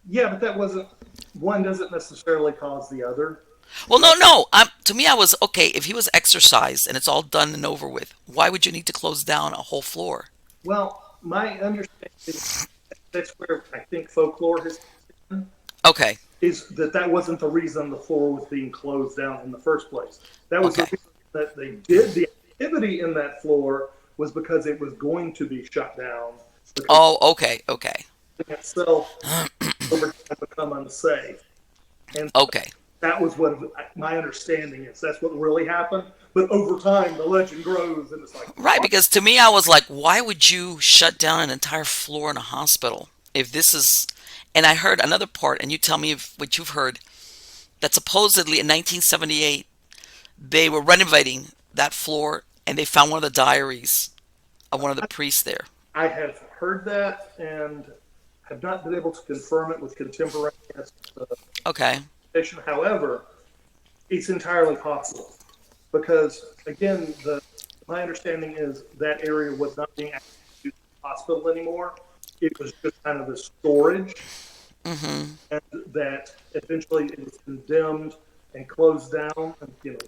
Yeah, but that wasn't, one doesn't necessarily cause the other.
Well, no. To me, I was, okay, if he was exorcised and it's all done and over with, why would you need to close down a whole floor?
Well, my understanding, that's where I think folklore has been,
Okay.
is that wasn't the reason the floor was being closed down in the first place. That was the reason that they did the activity in that floor was because it was going to be shut down.
Oh, okay.
Itself over time become unsafe. And
Okay.
that was what my understanding is. That's what really happened. But over time, the legend grows, and it's like
Right, because to me, I was like, why would you shut down an entire floor in a hospital if this is? And I heard another part, and you tell me what you've heard, that supposedly in 1978 they were renovating that floor, and they found one of the diaries of one of the priests there.
I have heard that and have not been able to confirm it with contemporaneous.
Okay.
However, it's entirely possible because, again, my understanding is that area was not being actually used as a hospital anymore. It was just kind of a storage, and that eventually it was condemned and closed down, and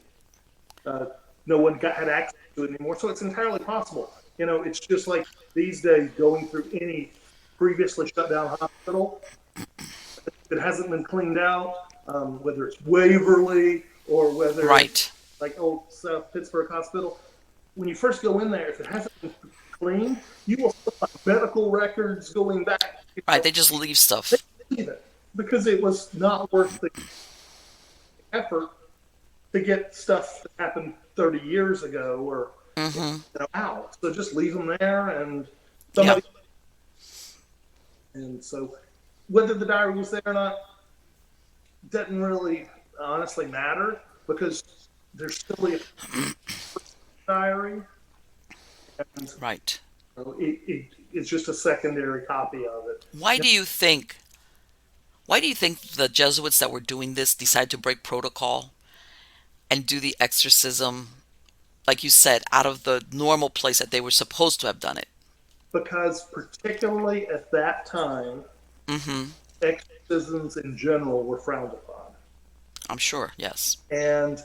no one had access to it anymore. So it's entirely possible. It's just like these days going through any previously shut down hospital. If it hasn't been cleaned out, whether it's Waverly or whether it's like old South Pittsburgh Hospital, when you first go in there, if it hasn't been cleaned, you will find medical records going back.
Right, they just leave stuff.
They leave it because it was not worth the effort to get stuff that happened 30 years ago or out. So just leave them there, and somebody. Yep. And so, whether the diary was there or not doesn't really honestly matter because there's still a diary. And,
right.
It's just a secondary copy of it.
Why do you think the Jesuits that were doing this decided to break protocol and do the exorcism, like you said, out of the normal place that they were supposed to have done it?
Because particularly at that time, exorcisms in general were frowned upon.
I'm sure, yes.
And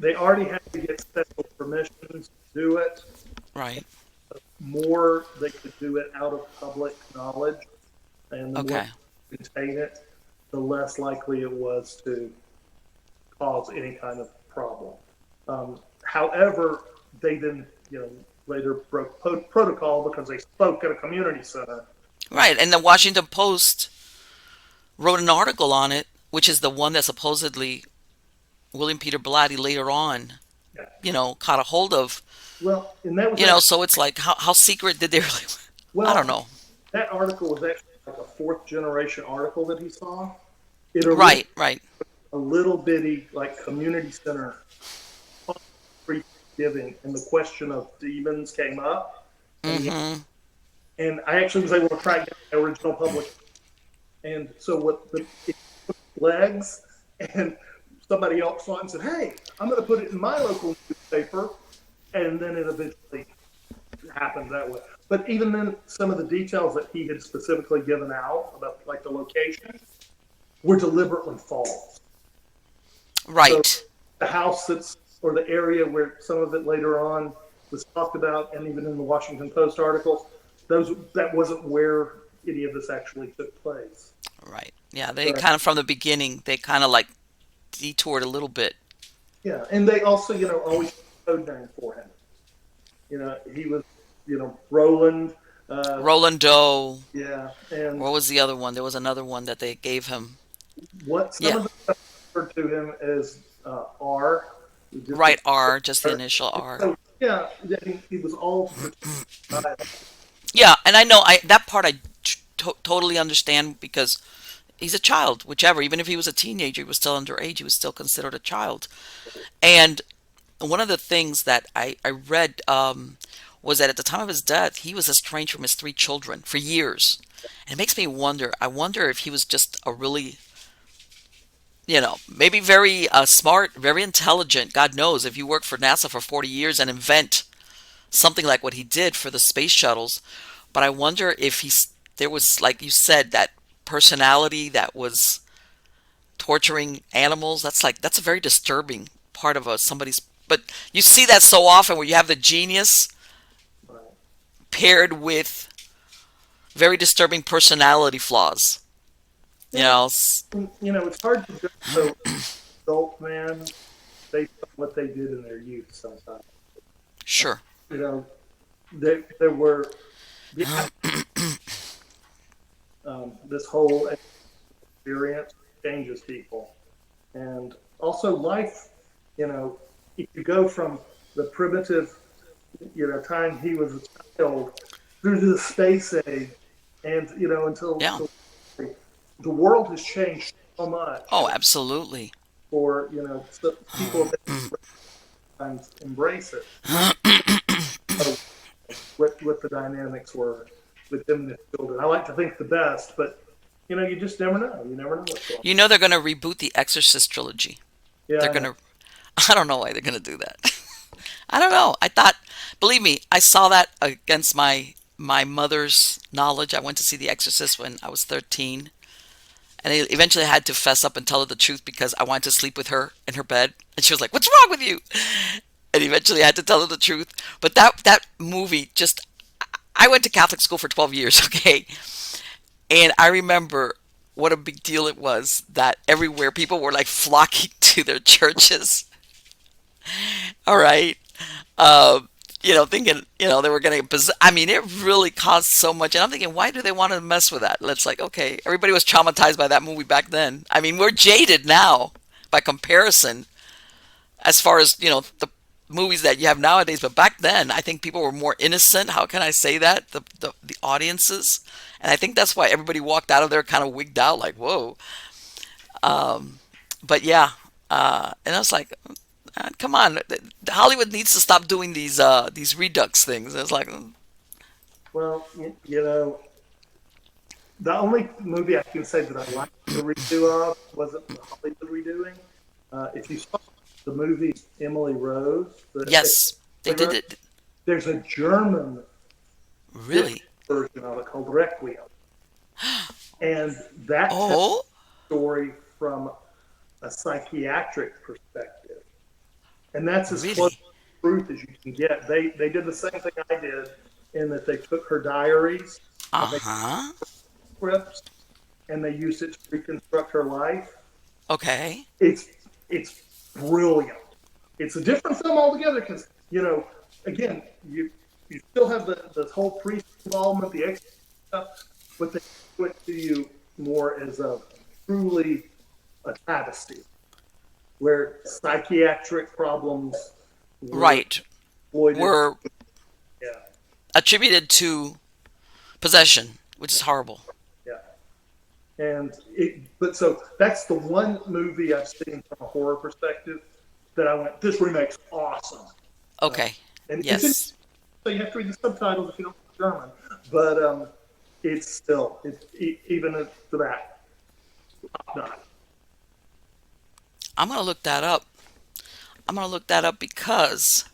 they already had to get special permissions to do it.
Right.
The more they could do it out of public knowledge, and the more they could contain it, the less likely it was to cause any kind of problem. However, they then, later broke protocol because they spoke at a community center.
Right, and the Washington Post wrote an article on it, which is the one that supposedly William Peter Blatty later on, caught a hold of.
Well, and that was
so it's like, how secret did they really? Well, I don't know.
That article was actually like a 4th generation article that he saw.
Right.
A little bitty like community center giving, and the question of demons came up. And I actually was able to track down the original publication. And so it took legs, and somebody else saw it and said, "Hey, I'm going to put it in my local newspaper," and then it eventually happened that way. But even then, some of the details that he had specifically given out about like the location were deliberately false.
Right.
So the house or the area where some of it later on was talked about, and even in the Washington Post articles, that wasn't where any of this actually took place.
Right. Yeah, they kind of, from the beginning, they kind of like detoured a little bit.
Yeah, and they also, always code name for him. He was, Roland,
Roland Doe.
Yeah, and
What was the other one? There was another one that they gave him.
what some
Yeah,
of the stuff referred to him as R, just
right. R, just the initial R.
so yeah, he was all
Yeah, and I know I that part I totally understand because he's a child, whichever. Even if he was a teenager, he was still underage. He was still considered a child. And one of the things that I read was that at the time of his death, he was estranged from his three children for years. And it makes me wonder. I wonder if he was just a really, maybe very smart, very intelligent. God knows if you work for NASA for 40 years and invent something like what he did for the space shuttles. But I wonder if there was, like you said, that personality that was torturing animals. That's a very disturbing part of somebody's. But you see that so often where you have the genius paired with very disturbing personality flaws. You
yeah.
know,
It's hard to judge the adult man based on what they did in their youth. Sometimes,
sure.
you know, there were this whole experience changes people, and also life. If you go from the primitive, time he was a child through to the space age, and until
Yeah.
the world has changed so much
Oh, absolutely.
for so people that sometimes embrace it. So what the dynamics were within the children. I like to think the best, but you just never know. You never know what's going on.
You know they're going to reboot the Exorcist trilogy.
Yeah,
They're going to. I don't know why they're going to do that. I don't know. I thought, believe me, I saw that against my mother's knowledge. I went to see The Exorcist when I was 13. And I eventually had to fess up and tell her the truth because I wanted to sleep with her in her bed. And she was like, "What's wrong with you?" And eventually I had to tell her the truth. But that movie just, I went to Catholic school for 12 years, okay? And I remember what a big deal it was that everywhere people were like flocking to their churches. All right. Thinking, they were getting, I mean, it really caused so much. And I'm thinking, why do they want to mess with that? It's like, okay, everybody was traumatized by that movie back then. I mean, we're jaded now by comparison as far as, the movies that you have nowadays. But back then, I think people were more innocent. How can I say that? The audiences. And I think that's why everybody walked out of there kind of wigged out, like, whoa. But yeah. And I was like, come on, Hollywood needs to stop doing these redux things. It's like,
well, the only movie I can say that I liked the redo of wasn't the Hollywood redoing. If you saw the movie Emily Rose,
yes, they did it.
There's a German
really
version of it called Requiem, and that tells the story from a psychiatric perspective. And that's as close to truth as you can get. They did the same thing I did in that they took her diaries, scripts, and they used it to reconstruct her life.
Okay.
It's brilliant. It's a different film altogether because again you still have the whole priest involvement, the extra stuff, but they do it to you more as a truly a travesty, where psychiatric problems
were attributed to possession, which is horrible.
Yeah, and so that's the one movie I've seen from a horror perspective that I went, this remake's awesome.
Okay.
And
yes.
So you have to read the subtitles if you don't speak German, but it's even at that top notch.
I'm going to look that up. Because,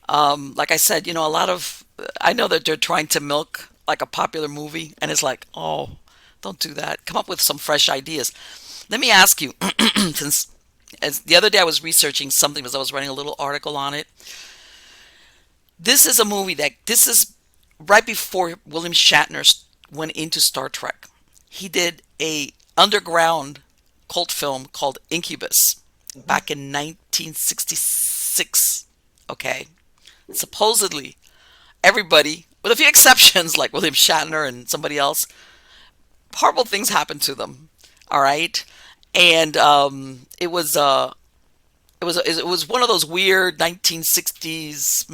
like I said, a lot of, I know that they're trying to milk like a popular movie, and it's like, oh, don't do that. Come up with some fresh ideas. Let me ask you, since the other day I was researching something because I was writing a little article on it. This is a movie this is right before William Shatner went into Star Trek. He did a underground cult film called Incubus back in 1966. Okay. Supposedly, everybody with a few exceptions like William Shatner and somebody else, horrible things happened to them. All right, and it was one of those weird 1960s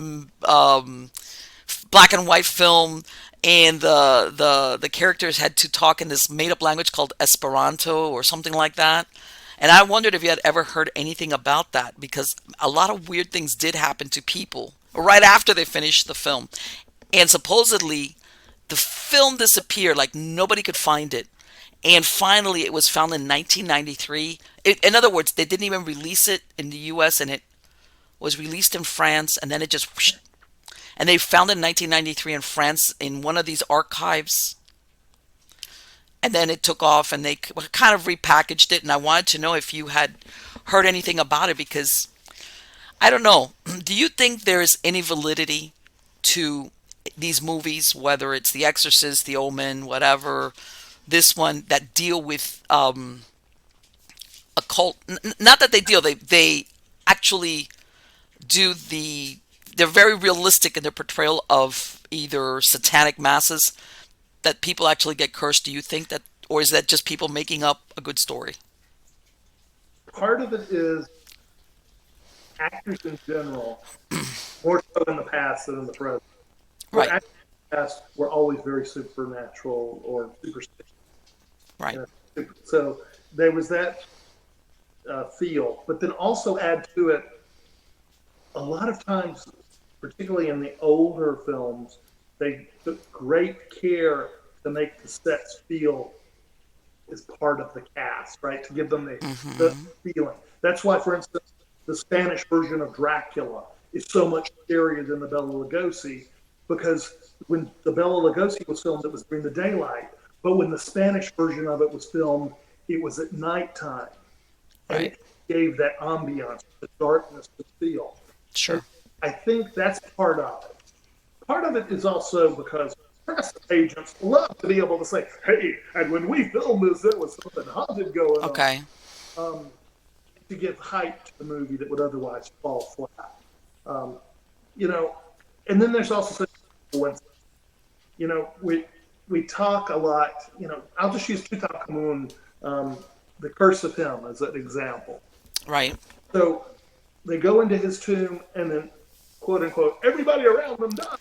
black and white film, and the characters had to talk in this made up language called Esperanto or something like that. And I wondered if you had ever heard anything about that, because a lot of weird things did happen to people right after they finished the film. And supposedly the film disappeared, like nobody could find it. And finally it was found in 1993. In other words, they didn't even release it in the US, and it was released in France, and then it just whoosh, and they found it in 1993 in France in one of these archives, and then it took off, and they kind of repackaged it. And I wanted to know if you had heard anything about it, because I don't know. Do you think there's any validity to these movies, whether it's The Exorcist, The Omen, whatever, this one, that deal with occult? Not that they deal, they actually do they're very realistic in their portrayal of either satanic masses, that people actually get cursed. Do you think that, or is that just people making up a good story?
Part of it is actors in general, more so in the past than in the present.
Right.
Actors in the past were always very supernatural or superstitious.
Right.
So there was that feel, but then also add to it, a lot of times, particularly in the older films, they took great care to make the sets feel as part of the cast, right? To give them the feeling. That's why, for instance, the Spanish version of Dracula is so much scarier than the Bela Lugosi, because when the Bela Lugosi was filmed, it was during the daylight. But when the Spanish version of it was filmed, it was at nighttime. And
Right.
it gave that ambiance, the darkness, the feel.
Sure.
And I think that's part of it. Part of it is also because press agents love to be able to say, hey, and when we filmed this, there was something haunted going on.
Okay.
To give hype to the movie that would otherwise fall flat. You know, and then there's also such coincidence. You know, we talk a lot, you know, I'll just use Tutankhamun, the curse of him as an example.
Right.
So they go into his tomb, and then, quote unquote, everybody around them dies.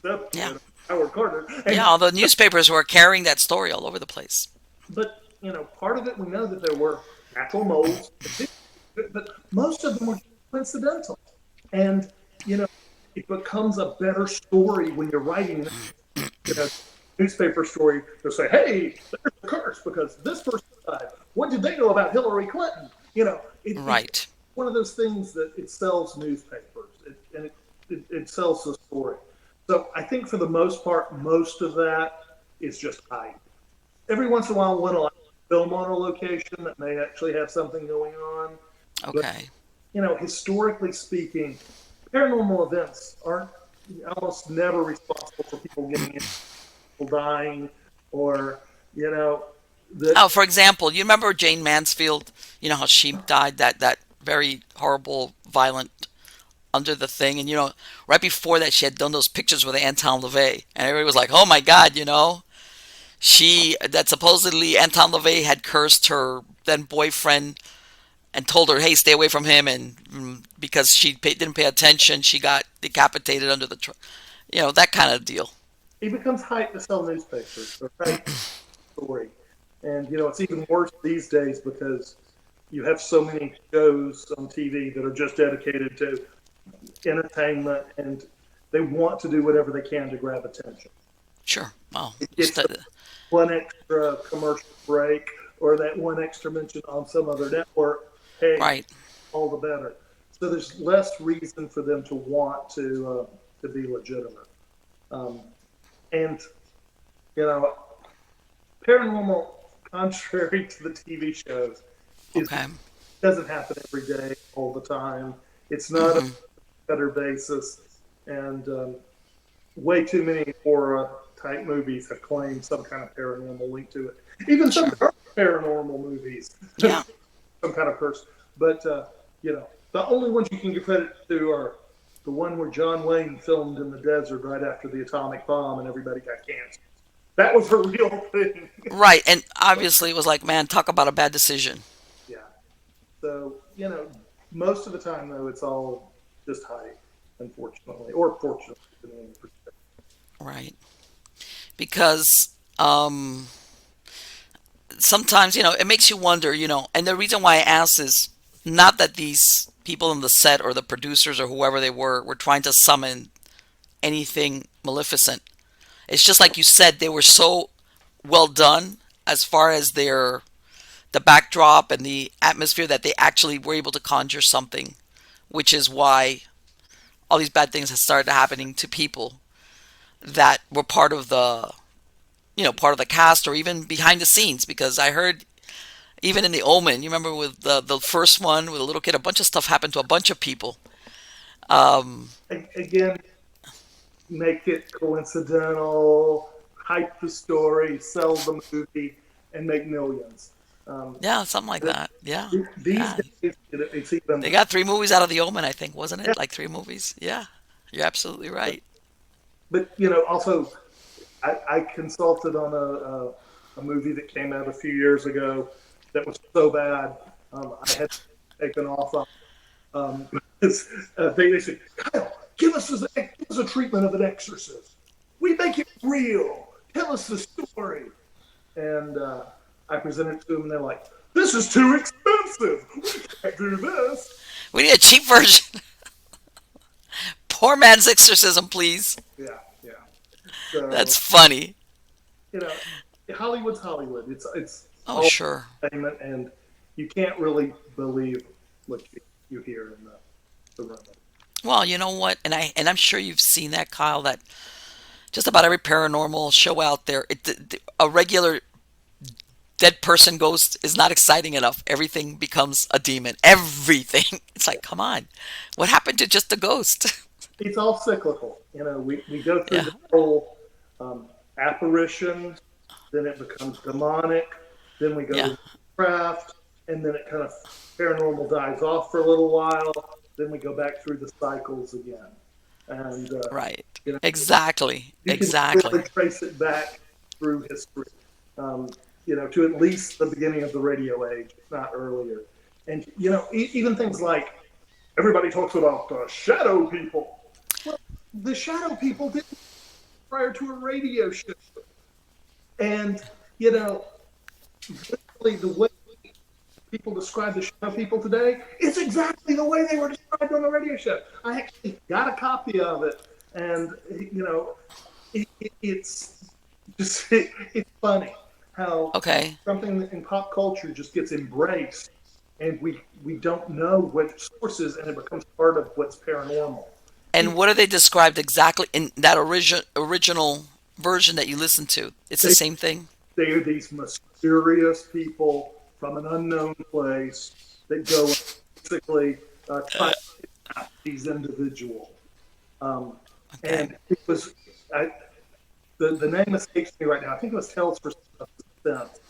Except
Yeah.
Howard Carter. And,
Yeah, all the newspapers were carrying that story all over the place.
but, you know, part of it, we know that there were natural molds, but most of them were coincidental. And, you know, it becomes a better story when you're writing a newspaper story. They'll say, hey, there's a curse because this person died. What did they know about Hillary Clinton? You know,
Right.
it's one of those things that it sells newspapers, and it sells the story. So I think for the most part, most of that is just hype. Every once in a while, one will film on a location that may actually have something going on. But,
Okay.
you know, historically speaking, paranormal events aren't almost never responsible for people getting in, people dying, or, you know,
Oh, for example, you remember Jane Mansfield? You know how she died, that very horrible, violent under the thing, and right before that, she had done those pictures with Anton LaVey, and everybody was like, "Oh my God!" That supposedly Anton LaVey had cursed her then boyfriend and told her, "Hey, stay away from him," and because she didn't pay attention, she got decapitated under the that kind of deal.
it becomes hype to sell newspapers, or hype story. And, you know, it's even worse these days because you have so many shows on TV that are just dedicated to entertainment, and they want to do whatever they can to grab attention.
Sure. Well,
It's one extra commercial break or that one extra mention on some other network. Hey,
right.
all the better. So there's less reason for them to want to be legitimate. And, you know, paranormal, contrary to the TV shows, doesn't happen every day, all the time. It's not a better basis, and way too many horror type movies have claimed some kind of paranormal link to it. Even some paranormal movies, some kind of curse. But you know, the only ones you can give credit to are the one where John Wayne filmed in the desert right after the atomic bomb and everybody got cancer. That was a real thing.
Right. And obviously it was like, man, talk about a bad decision.
Yeah. So, most of the time, though, it's all just hype, unfortunately, or fortunately.
Right. Because sometimes, it makes you wonder, and the reason why I ask is not that these people on the set or the producers or whoever they were trying to summon anything maleficent. It's just like you said, they were so well done as far as the backdrop and the atmosphere that they actually were able to conjure something, which is why all these bad things have started happening to people that were part of the cast or even behind the scenes. Because I heard even in The Omen, you remember with the first one with a little kid, a bunch of stuff happened to a bunch of people.
Again, make it coincidental, hype the story, sell the movie, and make millions.
Yeah, something like that. Yeah.
These
Yeah.
days, it's even.
They got 3 movies out of The Omen, I think, wasn't it? Like 3 movies. Yeah, you're absolutely right.
But also, I consulted on a movie that came out a few years ago that was so bad, I had taken off. They said, Kyl, give us a treatment of an exorcist. We make it real. Tell us the story. And I presented it to them, and they're like, "This is too expensive. We can't do this."
We need a cheap version. Poor man's exorcism, please.
Yeah, yeah. So,
That's funny.
Hollywood's Hollywood. It's
Oh,
all
sure.
entertainment, and you can't really believe what you hear in the room.
Well, you know what, and I'm sure you've seen that, Kyle. That just about every paranormal show out there, a regular dead person ghost is not exciting enough. Everything becomes a demon. Everything. It's like, come on, what happened to just a ghost?
It's all cyclical. We go through
Yeah.
the whole apparition, then it becomes demonic, then we go
Yeah.
to craft, and then it kind of paranormal dies off for a little while. Then we go back through the cycles again, and
Right.
you know,
Exactly.
you can
Exactly.
really trace it back through history, to at least the beginning of the radio age, if not earlier. And even things like everybody talks about shadow people. Well, the shadow people didn't prior to a radio show, and literally the way people describe the shadow people today is exactly the way they were described on the radio show. I actually got a copy of it, and it's just it's funny how
Okay.
something in pop culture just gets embraced, and we don't know what sources, and it becomes part of what's paranormal.
And what are they described exactly in that original version that you listened to? It's the same thing?
They are these mysterious people from an unknown place that go and basically try to kidnap these individuals.
Okay.
And it was the name escapes me right now. I think it was Tales for Suspense.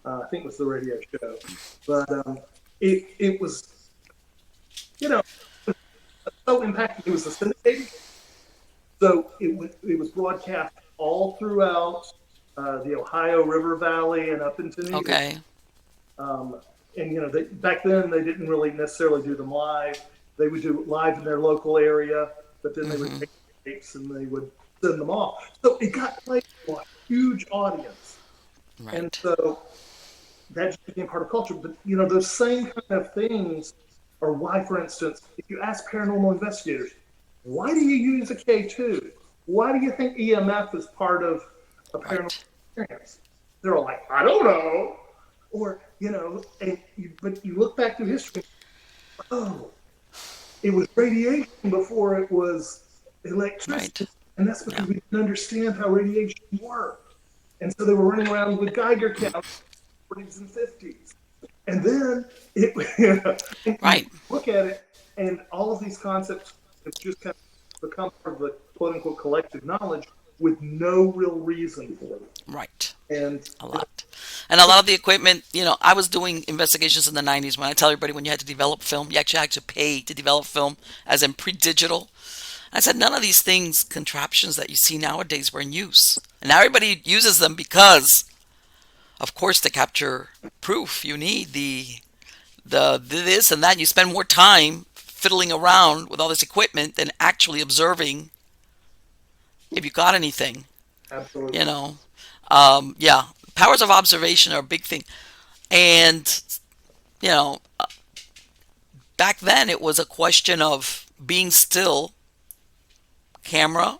I think it was the radio show, but it was so impactful. It was a syndicated, so it was broadcast all throughout the Ohio River Valley and up into New York.
Okay.
And back then they didn't really necessarily do them live. They would do it live in their local area, but then they would take tapes and they would send them off. So it got played to a huge audience,
Right.
and so that just became part of culture. But those same kind of things are why, for instance, if you ask paranormal investigators, why do you use a K2? Why do you think EMF is part of a paranormal experience? They're all like, I don't know. Or, but you look back through history, oh, it was radiation before it was electricity.
Right.
And that's because we didn't understand how radiation worked. And so they were running around with Geiger counters in the 40s and 50s. And then
Right.
look at it, and all of these concepts have just kind of become part of the quote-unquote collective knowledge with no real reason for it.
Right.
And
A lot. And a lot of the equipment, I was doing investigations in the 90s. When I tell everybody, when you had to develop film, you actually had to pay to develop film, as in pre-digital. I said none of these things, contraptions that you see nowadays, were in use. And now everybody uses them because, of course, to capture proof, you need the this and that. You spend more time fiddling around with all this equipment than actually observing if you got anything.
Absolutely.
Yeah, powers of observation are a big thing. And, you know, back then it was a question of being still, camera,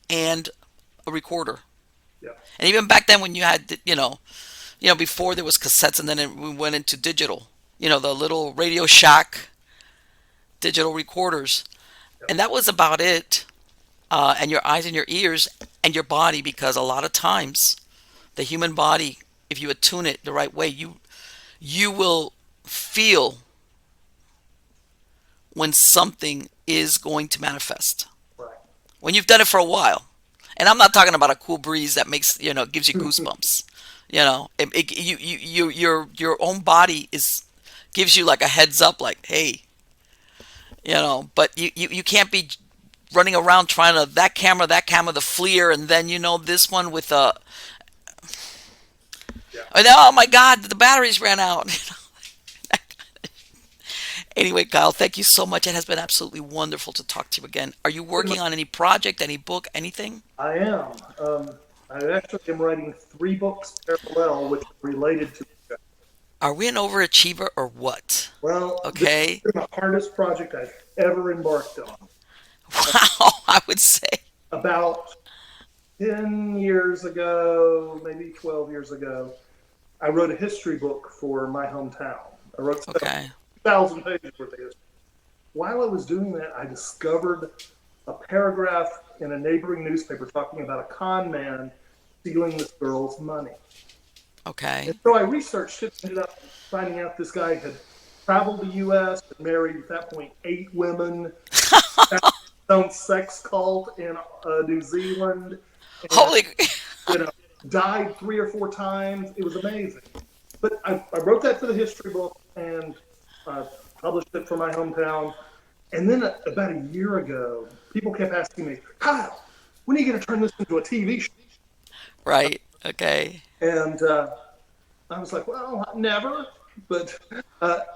and a recorder.
Yeah.
And even back then when you had, before there was cassettes and then we went into digital, the little Radio Shack digital recorders.
Yeah.
And that was about it. And your eyes and your ears and your body, because a lot of times the human body, if you attune it the right way, you will feel when something is going to manifest.
Right.
When you've done it for a while. And I'm not talking about a cool breeze that makes, gives you goosebumps. Your own body gives you like a heads up, like, hey, but you can't be running around trying to that camera, the FLIR, and then this one with a.
Yeah.
Oh my God, the batteries ran out. Anyway, Kyl, thank you so much. It has been absolutely wonderful to talk to you again. Are you working on any project, any book, anything?
I am. I actually am writing 3 books parallel, which are related to each other.
Are we an overachiever or what?
Well,
Okay.
this is the hardest project I've ever embarked on.
Wow, I would say.
About 10 years ago, maybe 12 years ago, I wrote a history book for my hometown. I wrote 2,000 pages worth of history. While I was doing that, I discovered a paragraph in a neighboring newspaper talking about a con man stealing this girl's money.
Okay.
And so I researched it, ended up finding out this guy had traveled the U.S., had married at that point 8 women, had his own sex cult in New Zealand. And,
Holy.
died 3 or 4 times. It was amazing. But I wrote that for the history book and published it for my hometown. And then about a year ago, people kept asking me, Kyl, when are you going to turn this into a TV show?
Right. Okay.
And I was like, well, never. But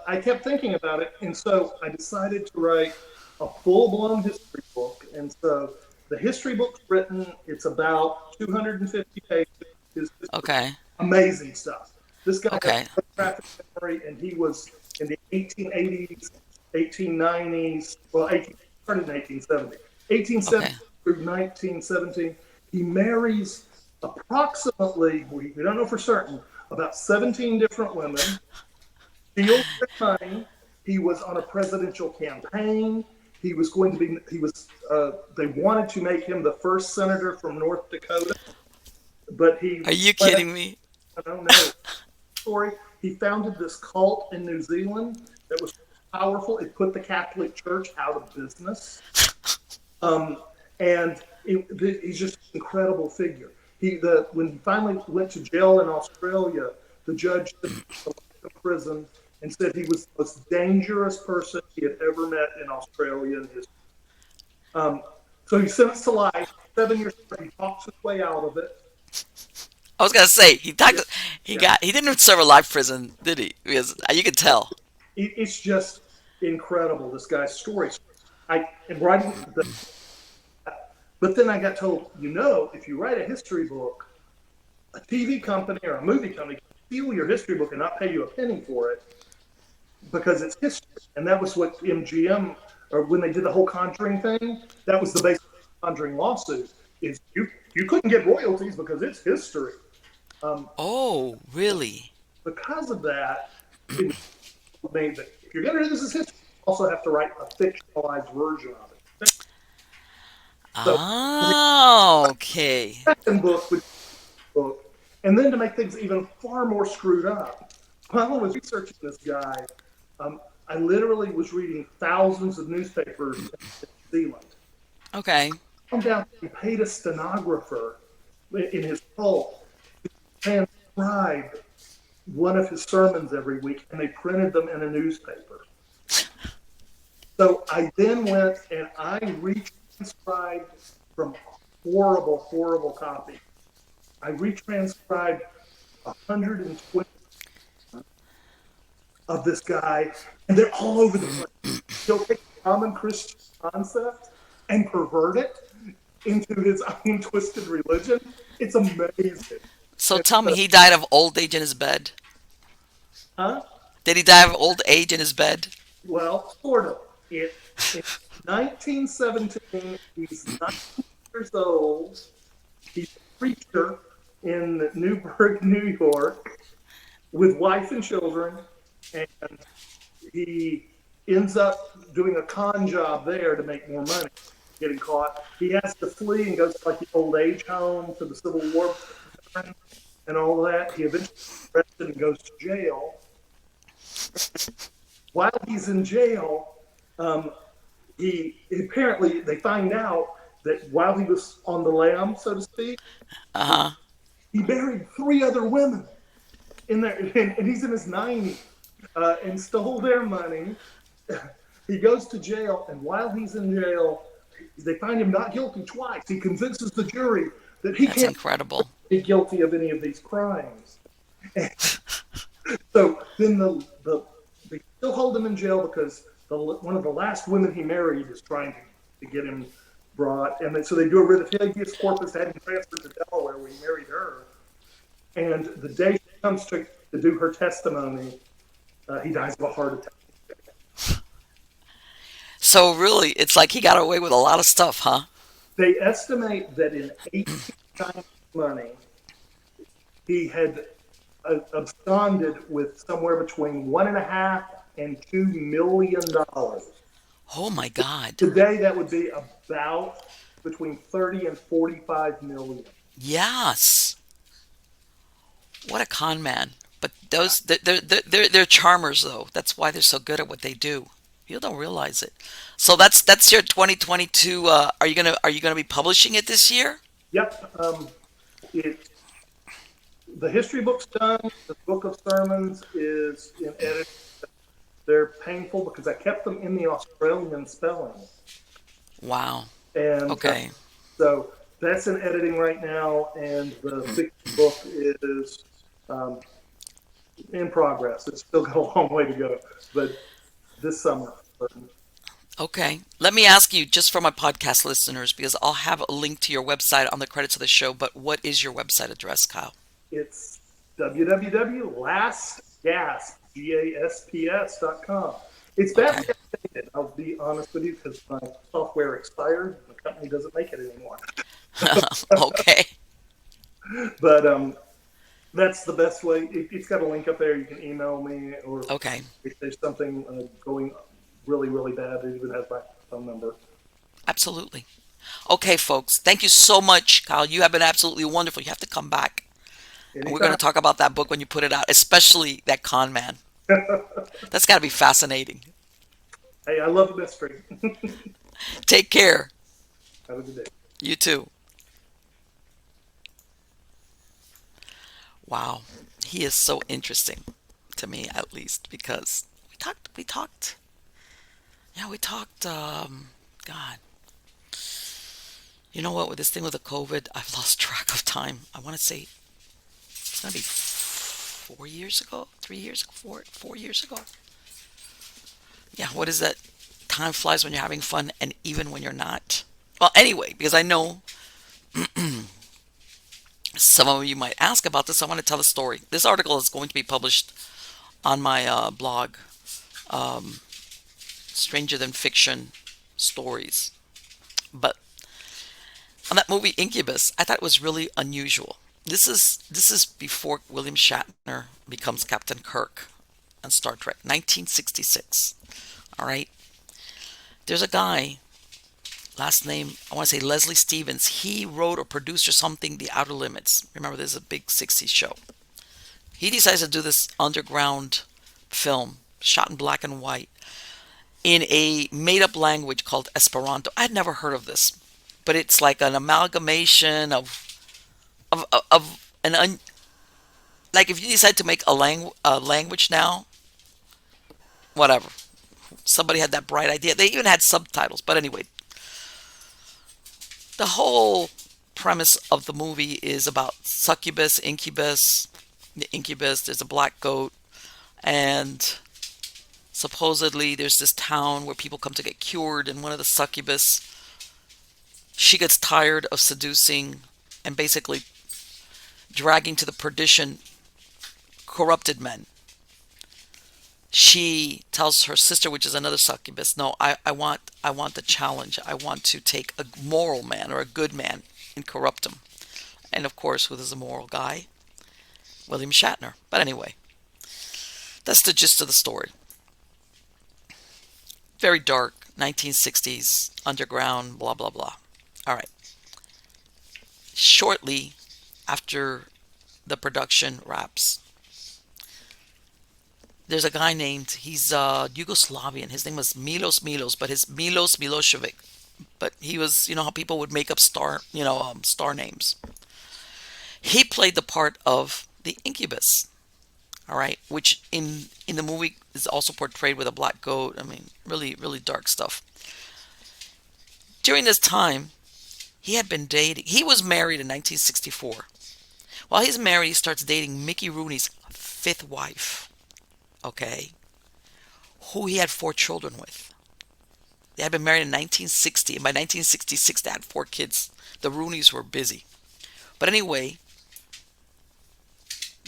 I kept thinking about it. And so I decided to write a full-blown history book. And so the history book's written. It's about 250 pages.
Okay.
Amazing stuff. This guy
Okay.
had photographic memory, and he was in the 1880s, 1890s. Well, started in 1870. 1870 through 1917. He marries approximately, we don't know for certain, about 17 different women. Steals their money. He was on a presidential campaign. He was going to be. They wanted to make him the first senator from North Dakota, but he.
Are you kidding me?
I don't know. Story. He founded this cult in New Zealand that was powerful. It put the Catholic Church out of business, and he's just an incredible figure. When he finally went to jail in Australia, the judge took him to prison and said he was the most dangerous person he had ever met in Australian history. So he's sentenced to life. 7 years later, he talks his way out of it.
I was gonna say he didn't serve a life prison, did he? Because you could tell.
It's just incredible, this guy's story. I am writing but then I got told, if you write a history book, a TV company or a movie company can steal your history book and not pay you a penny for it because it's history. And that was what MGM, or when they did the whole Conjuring thing, that was the basis of the Conjuring lawsuit, is you couldn't get royalties because it's history.
Oh, really?
Because of that, it means that if you're going to do this as history, you also have to write a fictionalized version of it. So,
okay.
Second book, and then to make things even far more screwed up, while I was researching this guy, I literally was reading thousands of newspapers in New Zealand.
Okay.
I found out he paid a stenographer in his cult to translate transcribed one of his sermons every week, and they printed them in a newspaper. So I then went and I retranscribed from horrible, horrible copies. I retranscribed 120 of this guy, and they're all over the place. He'll take a common Christian concept and pervert it into his own twisted religion. It's amazing.
So tell me, he died of old age in his bed?
Huh?
Did he die of old age in his bed?
Well, sort of. In 1917, he's 19 years old. He's a preacher in Newburgh, New York, with wife and children, and he ends up doing a con job there to make more money, getting caught. He has to flee and goes to like the old age home for the Civil War and all that. He eventually gets arrested and goes to jail. While he's in jail, he apparently, they find out that while he was on the lam, so to speak, he married 3 other women in there, and he's in his 90s, and stole their money. He goes to jail, and while he's in jail, they find him not guilty twice. He convinces the jury that he
That's
can't
incredible.
be guilty of any of these crimes. So then they still hold him in jail because one of the last women he married is trying to get him brought. And so they do a writ of habeas corpus, had him transferred to Delaware where he married her. And the day she comes to do her testimony, he dies of a heart attack.
So really, it's like he got away with a lot of stuff, huh?
They estimate that in 1890 money, he had absconded with somewhere between $1.5 and $2 million.
Oh my God.
Today, that would be about between 30 and 45 million.
Yes. What a con man. But they're charmers, though. That's why they're so good at what they do. You don't realize it. So that's your 2022. Are you gonna be publishing it this year?
Yep. The history book's done. The book of sermons is in edit. They're painful because I kept them in the Australian spelling.
Wow.
And
okay.
So that's in editing right now, and the fiction book is in progress. It's still got a long way to go, but this summer.
Okay. Let me ask you, just for my podcast listeners, because I'll have a link to your website on the credits of the show, but what is your website address, Kyl?
It's www.lastgasps.com. It's badly outdated, I'll be honest with you, because my software expired. The company doesn't make it anymore.
Okay.
But that's the best way. It's got a link up there. You can email me, or
Okay.
if there's something going really, really bad, it even has my phone number.
Absolutely. Okay, folks. Thank you so much, Kyl. You have been absolutely wonderful. You have to come back. And we're going to talk about that book when you put it out, especially that con man. That's got to be fascinating.
Hey, I love the mystery.
Take care.
Have a good day.
You too. Wow. He is so interesting to me, at least, because we talked. Yeah, we talked, God. You know what, with this thing with the COVID, I've lost track of time. I want to say it's going to be 4 years ago, 3 years ago, 4 years ago. Yeah, what is that? Time flies when you're having fun, and even when you're not. Well, anyway, because I know some of you might ask about this, I want to tell a story. This article is going to be published on my blog, Stranger Than Fiction Stories. But on that movie Incubus, I thought it was really unusual. This is before William Shatner becomes Captain Kirk on Star Trek, 1966. All right. There's a guy, last name, I want to say Leslie Stevens. He wrote or produced or something, The Outer Limits. Remember, there's a big 60s show. He decides to do this underground film, shot in black and white, in a made-up language called Esperanto. I'd never heard of this, but it's like an amalgamation of like if you decide to make a language now, whatever. Somebody had that bright idea. They even had subtitles. But anyway, the whole premise of the movie is about succubus, incubus. The incubus, there's a black goat, and supposedly there's this town where people come to get cured, and one of the succubus, she gets tired of seducing and basically dragging to the perdition corrupted men. She tells her sister, which is another succubus, no, I want the challenge. I want to take a moral man or a good man and corrupt him. And of course, who is a moral guy? William Shatner. But anyway, that's the gist of the story. Very dark, 1960s, underground, blah, blah, blah. All right. Shortly after the production wraps, there's a guy named, he's Yugoslavian. His name was Milos, but his Milos Milosevic. But he was, you know how people would make up star names. He played the part of the incubus, all right, which in the movie is also portrayed with a black goat. I mean, really, really dark stuff. During this time, he had been dating. He was married in 1964. While he's married, he starts dating Mickey Rooney's fifth wife. Okay, who he had 4 children with. They had been married in 1960, and by 1966 they had 4 kids. The Rooneys were busy. But anyway,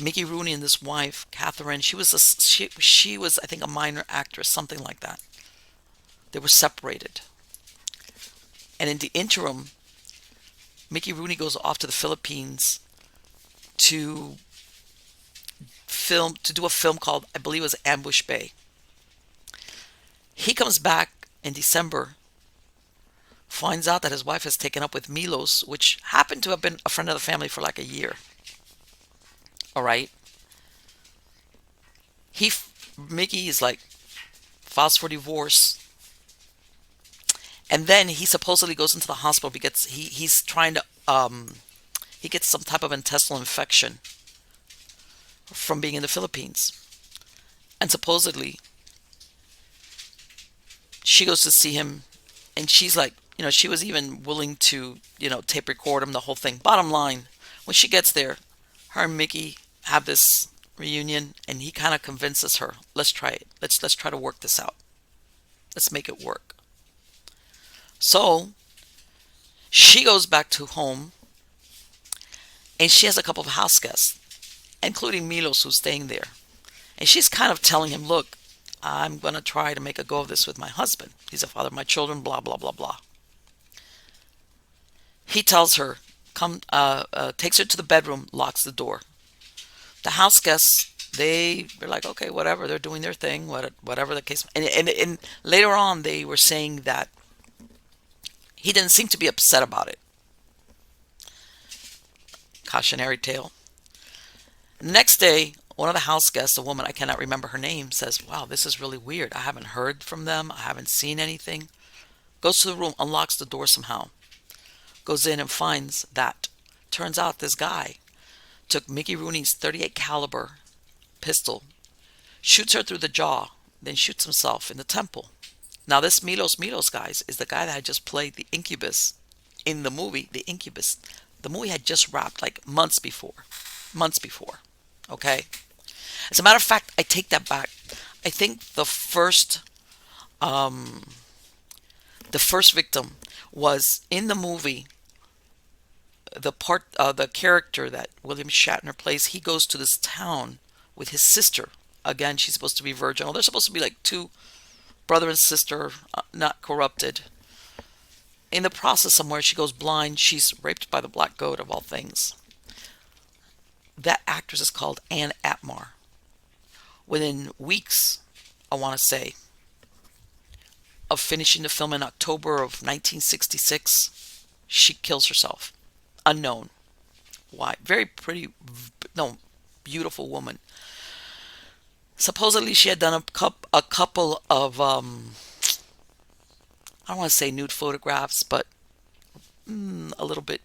Mickey Rooney and this wife, Catherine, she was I think a minor actress, something like that. They were separated. And in the interim, Mickey Rooney goes off to the Philippines to do a film called, I believe it was Ambush Bay. He comes back in December, finds out that his wife has taken up with Milos, which happened to have been a friend of the family for like a year. All right. Mickey is like, files for divorce. And then he supposedly goes into the hospital because he's trying to, he gets some type of intestinal infection from being in the Philippines. And supposedly, she goes to see him, and she's like, she was even willing to, tape record him, the whole thing. Bottom line, when she gets there, her and Mickey have this reunion, and he kind of convinces her, let's try it. Let's try to work this out. Let's make it work. So, she goes back to home, and she has a couple of house guests, including Milos, who's staying there. And she's kind of telling him, look, I'm going to try to make a go of this with my husband. He's the father of my children, blah, blah, blah, blah. He tells her, takes her to the bedroom, locks the door. The house guests, they're like, okay, whatever, they're doing their thing, whatever the case. And later on, they were saying that he didn't seem to be upset about it. Cautionary tale. Next day, one of the house guests, a woman, I cannot remember her name, says, wow, this is really weird. I haven't heard from them. I haven't seen anything. Goes to the room, unlocks the door somehow. Goes in and finds that. Turns out this guy took Mickey Rooney's .38 caliber pistol, shoots her through the jaw, then shoots himself in the temple. Now this Milos, guys, is the guy that had just played the incubus in the movie, The Incubus. The movie had just wrapped like months before. Okay? As a matter of fact, I take that back. I think the first victim was in the movie. The character that William Shatner plays, he goes to this town with his sister. Again, she's supposed to be virginal. They're supposed to be like 2 brother and sister, not corrupted. In the process somewhere, she goes blind. She's raped by the black goat, of all things. That actress is called Ann Atmar. Within weeks, I want to say, of finishing the film in October of 1966, she kills herself. Unknown. Why? Very pretty, beautiful woman. Supposedly she had done a couple of, I don't want to say nude photographs, but a little bit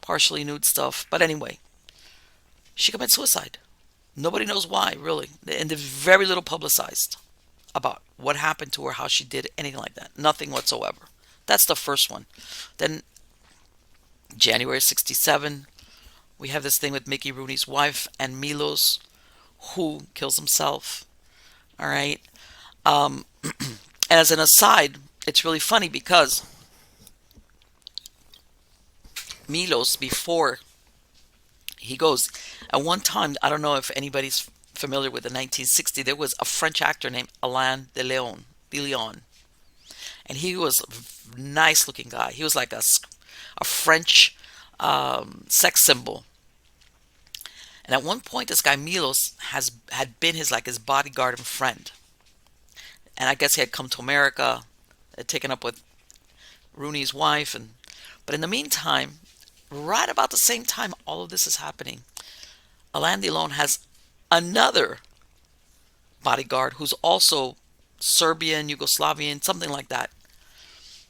partially nude stuff. But anyway, She committed suicide. Nobody knows why, really. And there's very little publicized about what happened to her, how she did it, anything like that. Nothing whatsoever. That's the first one. Then January 67, we have this thing with Mickey Rooney's wife and Milos, who kills himself. All right. And as an aside, it's really funny because Milos, before he goes, at one time, I don't know if anybody's familiar with the 1960, there was a French actor named Alain de Leon. And he was a nice looking guy. He was like a French sex symbol. And at one point, this guy Milos had been his bodyguard and friend. And I guess he had come to America, had taken up with Rooney's wife. But in the meantime, right about the same time all of this is happening, Alain Delon has another bodyguard who's also Serbian, Yugoslavian, something like that.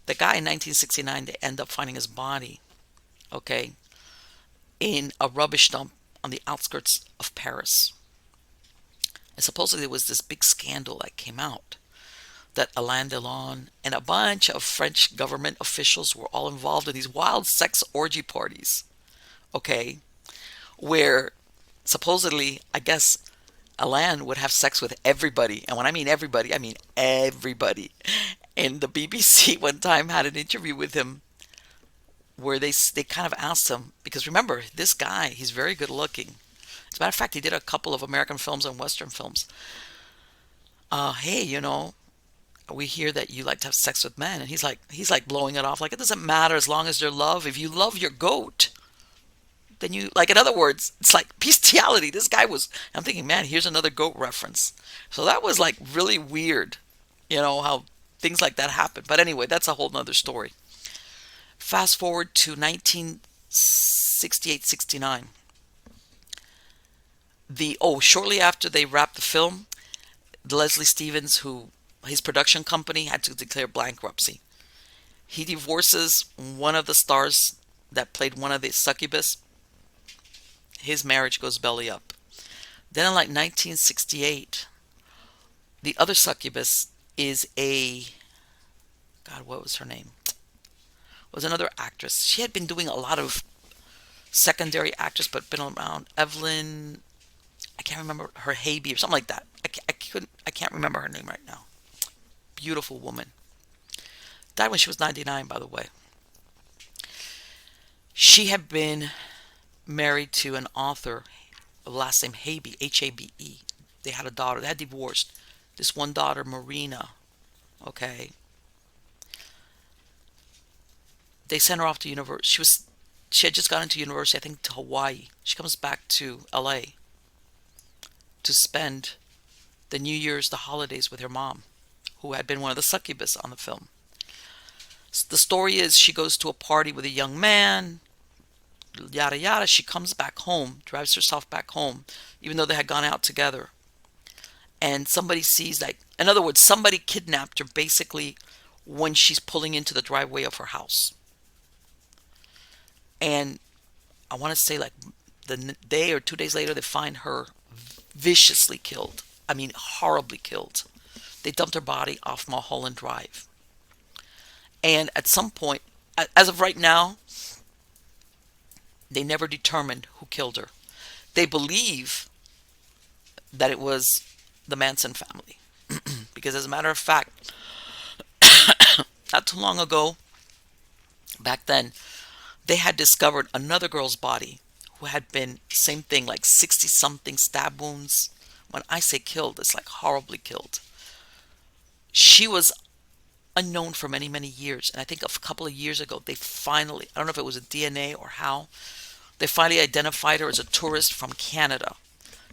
The guy in 1969, they end up finding his body, okay, in a rubbish dump on the outskirts of Paris. And supposedly there was this big scandal that came out that Alain Delon and a bunch of French government officials were all involved in these wild sex orgy parties, okay, where supposedly, I guess, Alain would have sex with everybody. And when I mean everybody, I mean everybody. And the BBC one time had an interview with him where they kind of asked him, because remember, this guy, he's very good looking. As a matter of fact, he did a couple of American films and Western films. Hey, we hear that you like to have sex with men. And he's like blowing it off. Like, it doesn't matter as long as there's love. If you love your goat, then you, like, in other words, it's like bestiality. This guy was, I'm thinking, man, here's another goat reference. So that was like really weird, how things like that happen. But anyway, that's a whole nother story. Fast forward to 1968-69. Shortly after they wrapped the film, Leslie Stevens, his production company had to declare bankruptcy. He divorces one of the stars that played one of the succubus. His marriage goes belly up. Then in 1968, the other succubus is what was her name? Was another actress. She had been doing a lot of secondary actress, but been around. Evelyn, I can't remember her, Haby or something like that. I can't remember her name right now. Beautiful woman. Died when she was 99, by the way. She had been married to an author of last name Habe, Habe. They had a daughter. They had divorced. This one daughter, Marina. Okay. They sent her off to university. She had just gone into university, I think, to Hawaii. She comes back to LA to spend the New Year's, the holidays with her mom, who had been one of the succubus on the film. The story is she goes to a party with a young man, yada yada. She comes back home, drives herself back home, even though they had gone out together. And somebody sees, in other words, somebody kidnapped her basically when she's pulling into the driveway of her house. And I want to say the day or 2 days later, they find her viciously killed. I mean, horribly killed. They dumped her body off Mulholland Drive. And at some point, as of right now, they never determined who killed her. They believe that it was the Manson family. Because as a matter of fact, not too long ago, back then, they had discovered another girl's body who had been, same thing, 60-something stab wounds. When I say killed, it's horribly killed. She was unknown for many, many years. And I think a couple of years ago, they finally, I don't know if it was a DNA or how, they finally identified her as a tourist from Canada.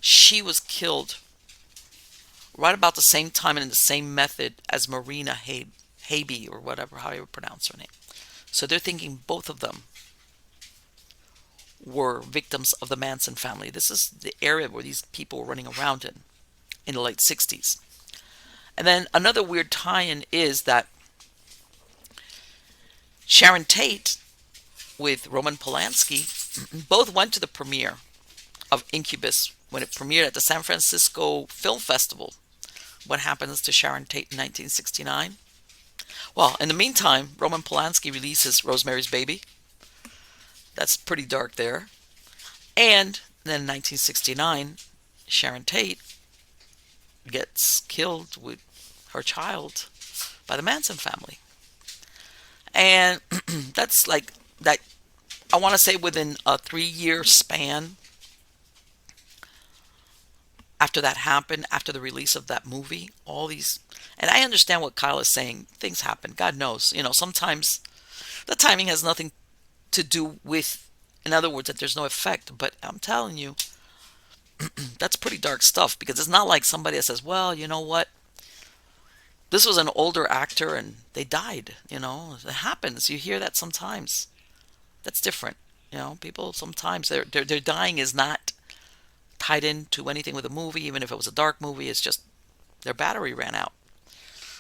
She was killed right about the same time and in the same method as Marina Habe, or whatever, how you pronounce her name. So they're thinking both of them were victims of the Manson family. This is the area where these people were running around in the late 60s. And then another weird tie-in is that Sharon Tate with Roman Polanski both went to the premiere of Incubus when it premiered at the San Francisco Film Festival. What happens to Sharon Tate in 1969? Well, in the meantime, Roman Polanski releases Rosemary's Baby. That's pretty dark there. And then in 1969, Sharon Tate gets killed with her child by the Manson family. And that's like that. I want to say within a 3-year span after that happened, after the release of that movie, all these, and I understand what Kyl is saying. Things happen. God knows. Sometimes the timing has nothing to do with, in other words, that there's no effect. But I'm telling you, that's pretty dark stuff, because it's not like somebody that says, well, you know what? This was an older actor and they died. It happens. You hear that sometimes. That's different. People sometimes their dying is not tied into anything with a movie, even if it was a dark movie. It's just their battery ran out.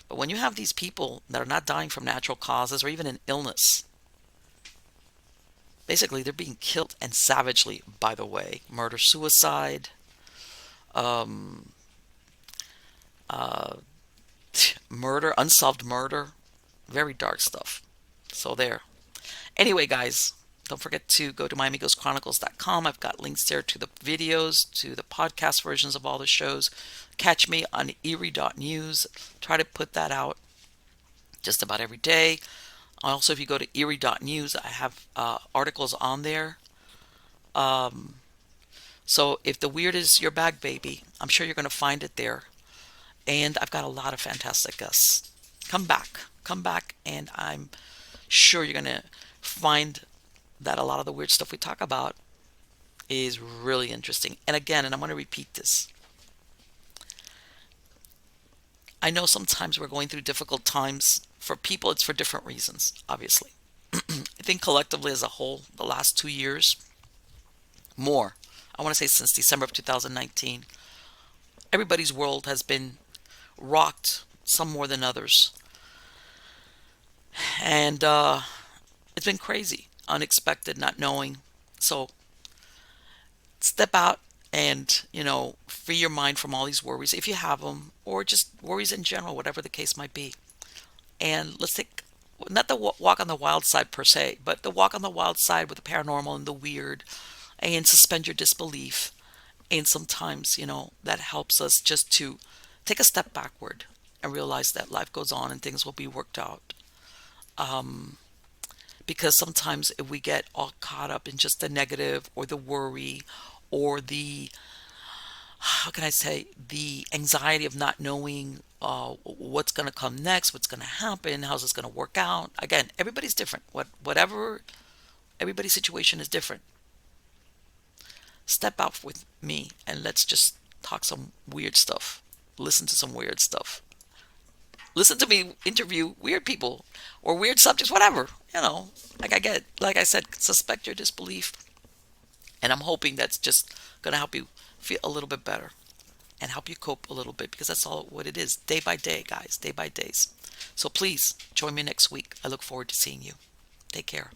But when you have these people that are not dying from natural causes or even an illness, basically they're being killed, and savagely, by the way. Murder, suicide, murder, unsolved murder, very dark stuff. So there. Anyway, guys, don't forget to go to MiamiGhostChronicles.com. I've got links there to the videos, to the podcast versions of all the shows. Catch me on Erie.news. Try to put that out just about every day. Also, if you go to Erie.news, I have articles on there. So if the weird is your bag, baby, I'm sure you're going to find it there. And I've got a lot of fantastic guests. Come back, and I'm sure you're going to find that a lot of the weird stuff we talk about is really interesting. And again, and I'm going to repeat this, I know sometimes we're going through difficult times. For people, it's for different reasons, obviously. I think collectively as a whole, the last 2 years, more, I want to say since December of 2019, everybody's world has been rocked, some more than others. And it's been crazy, unexpected, not knowing. So step out and, free your mind from all these worries, if you have them, or just worries in general, whatever the case might be. And let's take, not the walk on the wild side per se, but the walk on the wild side with the paranormal and the weird, and suspend your disbelief. And sometimes, that helps us just to take a step backward and realize that life goes on and things will be worked out. Because sometimes if we get all caught up in just the negative or the worry or the, how can I say, the anxiety of not knowing what's going to come next, what's going to happen, how's this going to work out. Again, everybody's different. Whatever, everybody's situation is different. Step out with me and let's just talk some weird stuff. Listen to some weird stuff. Listen to me interview weird people or weird subjects, whatever. Like I said, suspect your disbelief. And I'm hoping that's just going to help you feel a little bit better and help you cope a little bit, because that's all what it is. Day by day, guys, day by days. So please join me next week. I look forward to seeing you. Take care.